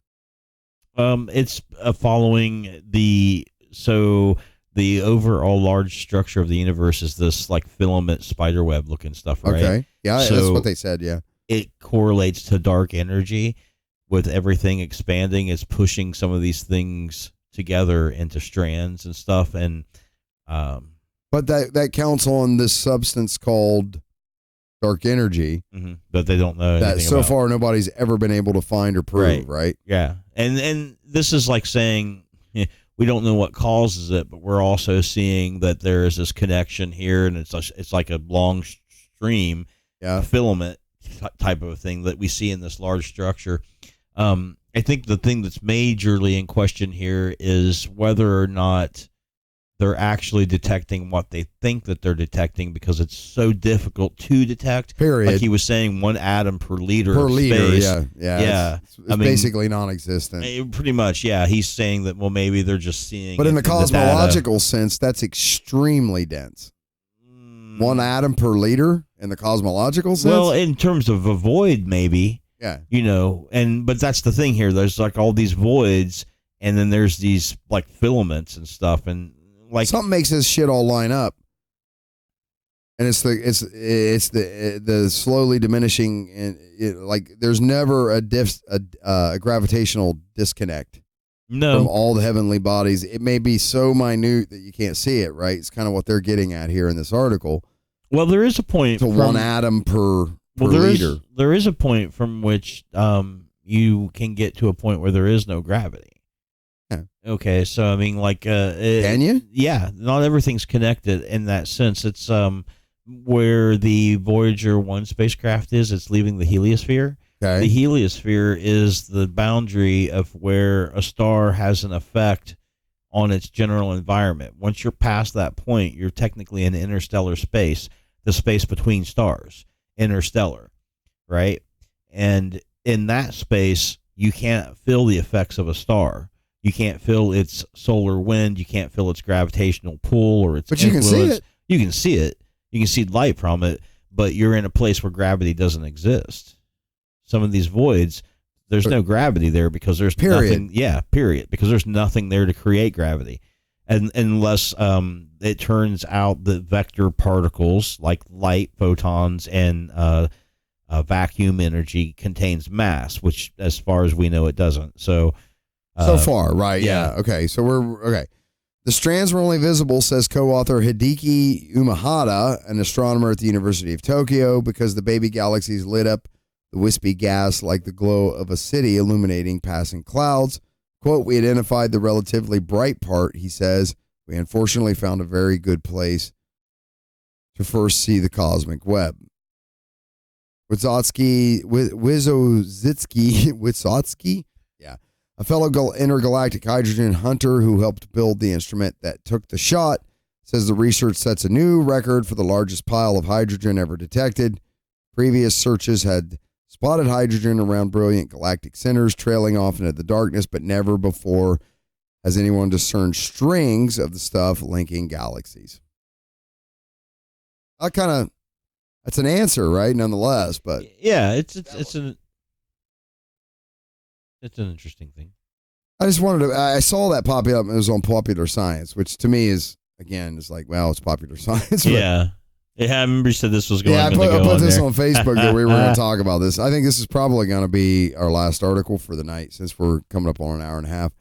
Speaker 2: It's following the overall large structure of the universe is this like filament spiderweb looking stuff, right?
Speaker 1: Okay. Yeah,
Speaker 2: so
Speaker 1: that's what they said, yeah.
Speaker 2: It correlates to dark energy with everything expanding. It's pushing some of these things together into strands and stuff. And
Speaker 1: but that counts on this substance called dark energy.
Speaker 2: Mm-hmm. But they don't know
Speaker 1: that so far nobody's ever been able to find or prove, right?
Speaker 2: Yeah. And this is like saying we don't know what causes it, but we're also seeing that there is this connection here, and it's like a long stream, filament type of a thing that we see in this large structure. I think the thing that's majorly in question here is whether or not they're actually detecting what they think that they're detecting, because it's so difficult to detect.
Speaker 1: Period.
Speaker 2: Like he was saying, 1 atom per liter of space.
Speaker 1: Yeah. It's basically non-existent.
Speaker 2: Pretty much, yeah. He's saying that, well, maybe they're just seeing.
Speaker 1: But in the cosmological sense, that's extremely dense. 1 atom per liter in the cosmological sense?
Speaker 2: Well, in terms of a void, maybe.
Speaker 1: Yeah.
Speaker 2: But that's the thing here. There's like all these voids, and then there's these like filaments and stuff, and like
Speaker 1: something makes this shit all line up. And it's the slowly diminishing, and like there's never a gravitational disconnect.
Speaker 2: No.
Speaker 1: From all the heavenly bodies. It may be so minute that you can't see it, right? It's kind of what they're getting at here in this article.
Speaker 2: Well, there is a point.
Speaker 1: To 1 atom per liter.
Speaker 2: There is a point from which you can get to a point where there is no gravity.
Speaker 1: Yeah.
Speaker 2: Okay, so I mean, like,
Speaker 1: can you?
Speaker 2: Yeah, not everything's connected in that sense. It's where the Voyager 1 spacecraft is. It's leaving the heliosphere.
Speaker 1: Okay.
Speaker 2: The heliosphere is the boundary of where a star has an effect on its general environment. Once you're past that point, you're technically in interstellar space, the space between stars, interstellar, right? And in that space, you can't feel the effects of a star. You can't feel its solar wind. You can't feel its gravitational pull or its influence.
Speaker 1: You can see it.
Speaker 2: You can see it. You can see light from it, but you're in a place where gravity doesn't exist. Some of these voids, there's no gravity there because there's nothing. Yeah, period. Because there's nothing there to create gravity, and unless it turns out that vector particles like light, photons, and vacuum energy contains mass, which, as far as we know, it doesn't. So
Speaker 1: far, right? Yeah. Okay. So we're okay. The strands were only visible, says co-author Hideki Umehata, an astronomer at the University of Tokyo, because the baby galaxies lit up the wispy gas like the glow of a city illuminating passing clouds. Quote, we identified the relatively bright part, he says. We unfortunately found a very good place to first see the cosmic web. Wysotsky, yeah, a fellow intergalactic hydrogen hunter who helped build the instrument that took the shot, says the research sets a new record for the largest pile of hydrogen ever detected. Previous searches had spotted hydrogen around brilliant galactic centers trailing off into the darkness, but never before has anyone discerned strings of the stuff linking galaxies. That's an answer, right? Nonetheless, but
Speaker 2: yeah, it's an interesting thing.
Speaker 1: I just wanted to. I saw that pop up. It was on Popular Science, which to me is like, well, it's popular science. But
Speaker 2: yeah. Yeah, I remember you said this was going to go on.
Speaker 1: I put this on Facebook that we were going to talk about this. I think this is probably going to be our last article for the night since we're coming up on an hour and a half.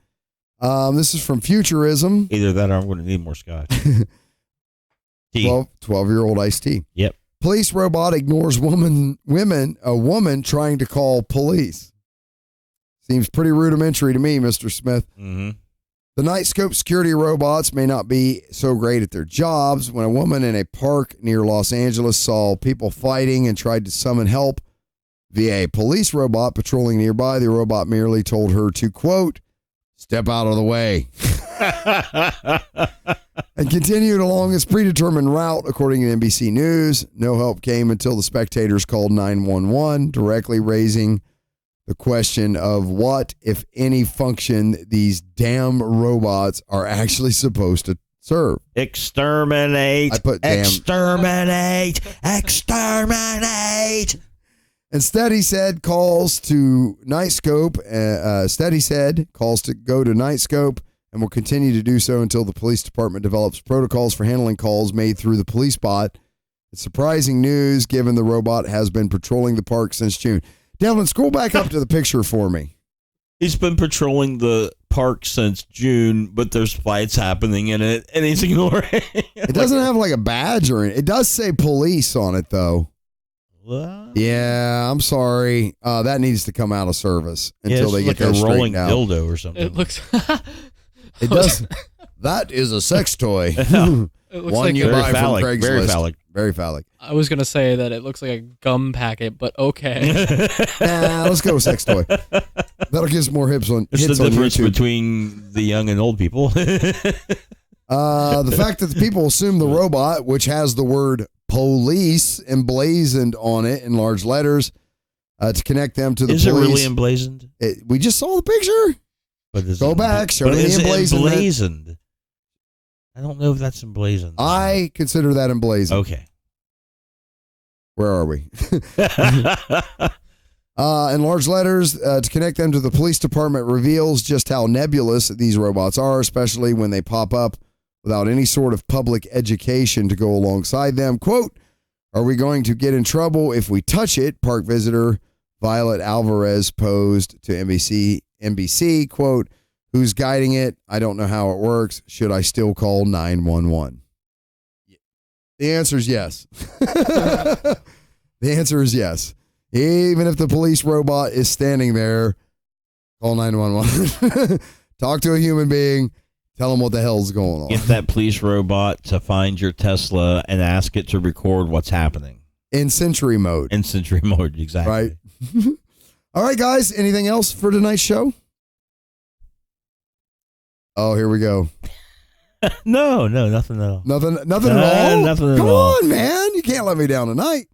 Speaker 1: This is from Futurism.
Speaker 2: Either that or I'm going to need more scotch.
Speaker 1: 12-year-old iced tea.
Speaker 2: Yep.
Speaker 1: Police robot ignores woman trying to call police. Seems pretty rudimentary to me, Mr. Smith.
Speaker 2: Mm-hmm.
Speaker 1: The Nightscope security robots may not be so great at their jobs. When a woman in a park near Los Angeles saw people fighting and tried to summon help via a police robot patrolling nearby, the robot merely told her to, quote, step out of the way, and continued along its predetermined route, according to NBC News. No help came until the spectators called 911, directly raising the question of what, if any, function these damn robots are actually supposed to serve.
Speaker 2: Exterminate.
Speaker 1: I put damn.
Speaker 2: Exterminate. Exterminate.
Speaker 1: Instead, he said calls to Nightscope. Calls to go to Nightscope and will continue to do so until the police department develops protocols for handling calls made through the police bot. It's surprising news given the robot has been patrolling the park since June. Delvin, scroll back up to the picture for me.
Speaker 2: He's been patrolling the park since June, but there's fights happening in it, and he's ignoring it.
Speaker 1: It doesn't have like a badge or anything. It does say police on it, though.
Speaker 2: What?
Speaker 1: Yeah, I'm sorry. That needs to come out of service until they get that straightened out.
Speaker 2: It's like a rolling dildo or something.
Speaker 3: It looks...
Speaker 1: It does. That is a sex toy.
Speaker 3: It looks
Speaker 1: One
Speaker 3: like
Speaker 1: you buy
Speaker 2: phallic,
Speaker 1: from Craigslist.
Speaker 2: very phallic.
Speaker 1: Very phallic.
Speaker 3: I was going to say that it looks like a gum packet, but okay.
Speaker 1: Let's go with sex toy. That'll give us more hits on
Speaker 2: It's the difference
Speaker 1: YouTube.
Speaker 2: between the young and old people.
Speaker 1: The fact that the people assume the robot, which has the word police emblazoned on it in large letters, to connect them to the
Speaker 2: Is
Speaker 1: police.
Speaker 2: it really emblazoned?
Speaker 1: We just saw the picture.
Speaker 2: But is
Speaker 1: Go
Speaker 2: it,
Speaker 1: back, show
Speaker 2: but
Speaker 1: me
Speaker 2: is
Speaker 1: the
Speaker 2: it
Speaker 1: emblazonment.
Speaker 2: emblazoned? I don't know if that's emblazoned.
Speaker 1: I consider that emblazoned.
Speaker 2: Okay.
Speaker 1: Where are we? In large letters, to connect them to the police department reveals just how nebulous these robots are, especially when they pop up without any sort of public education to go alongside them. Quote, "Are we going to get in trouble if we touch it?" Park visitor Violet Alvarez posed to NBC, quote, "Who's guiding it? I don't know how it works. Should I still call 911? The answer is yes. The answer is yes. Even if the police robot is standing there, call 911. Talk to a human being. Tell them what the hell's going on.
Speaker 2: Get that police robot to find your Tesla and ask it to record what's happening.
Speaker 1: In Sentry mode.
Speaker 2: In Sentry mode, exactly.
Speaker 1: Right. All right, guys. Anything else for tonight's show? Oh, here we go.
Speaker 2: No, nothing at all.
Speaker 1: Nothing at all?
Speaker 2: Nothing at
Speaker 1: Come
Speaker 2: all.
Speaker 1: on, man. You can't let me down tonight.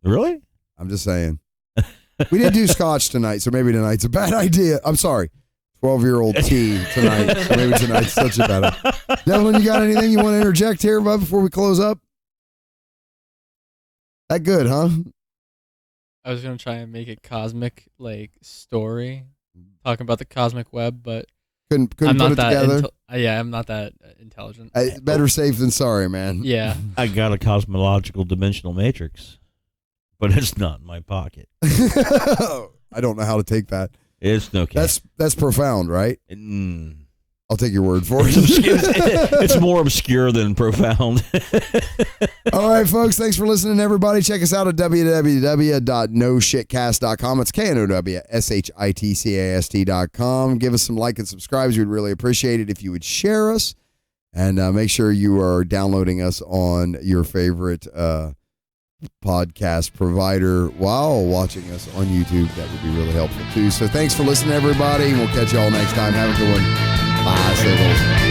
Speaker 2: Really?
Speaker 1: I'm just saying. We didn't do scotch tonight, so maybe tonight's a bad idea. I'm sorry. 12-year-old tea tonight, so maybe tonight's such a bad idea. Devlin, you got anything you want to interject here, bud, before we close up? That good, huh?
Speaker 3: I was going to try and make a cosmic story talking about the cosmic web, but
Speaker 1: Couldn't
Speaker 3: I'm
Speaker 1: put
Speaker 3: not
Speaker 1: it
Speaker 3: that
Speaker 1: together.
Speaker 3: I'm not that intelligent.
Speaker 1: Better safe than sorry, man.
Speaker 3: Yeah.
Speaker 2: I got a cosmological dimensional matrix, but it's not in my pocket.
Speaker 1: I don't know how to take that.
Speaker 2: It's okay.
Speaker 1: That's profound, right? I'll take your word for it.
Speaker 2: It's more obscure than profound.
Speaker 1: All right, folks. Thanks for listening, everybody. Check us out at www.noshitcast.com. It's KNOWSHITCAST.com. Give us some like and subscribes. We'd really appreciate it if you would share us. And make sure you are downloading us on your favorite podcast provider while watching us on YouTube. That would be really helpful, too. So thanks for listening, everybody. We'll catch you all next time. Have a good one. Bye, Sizzles.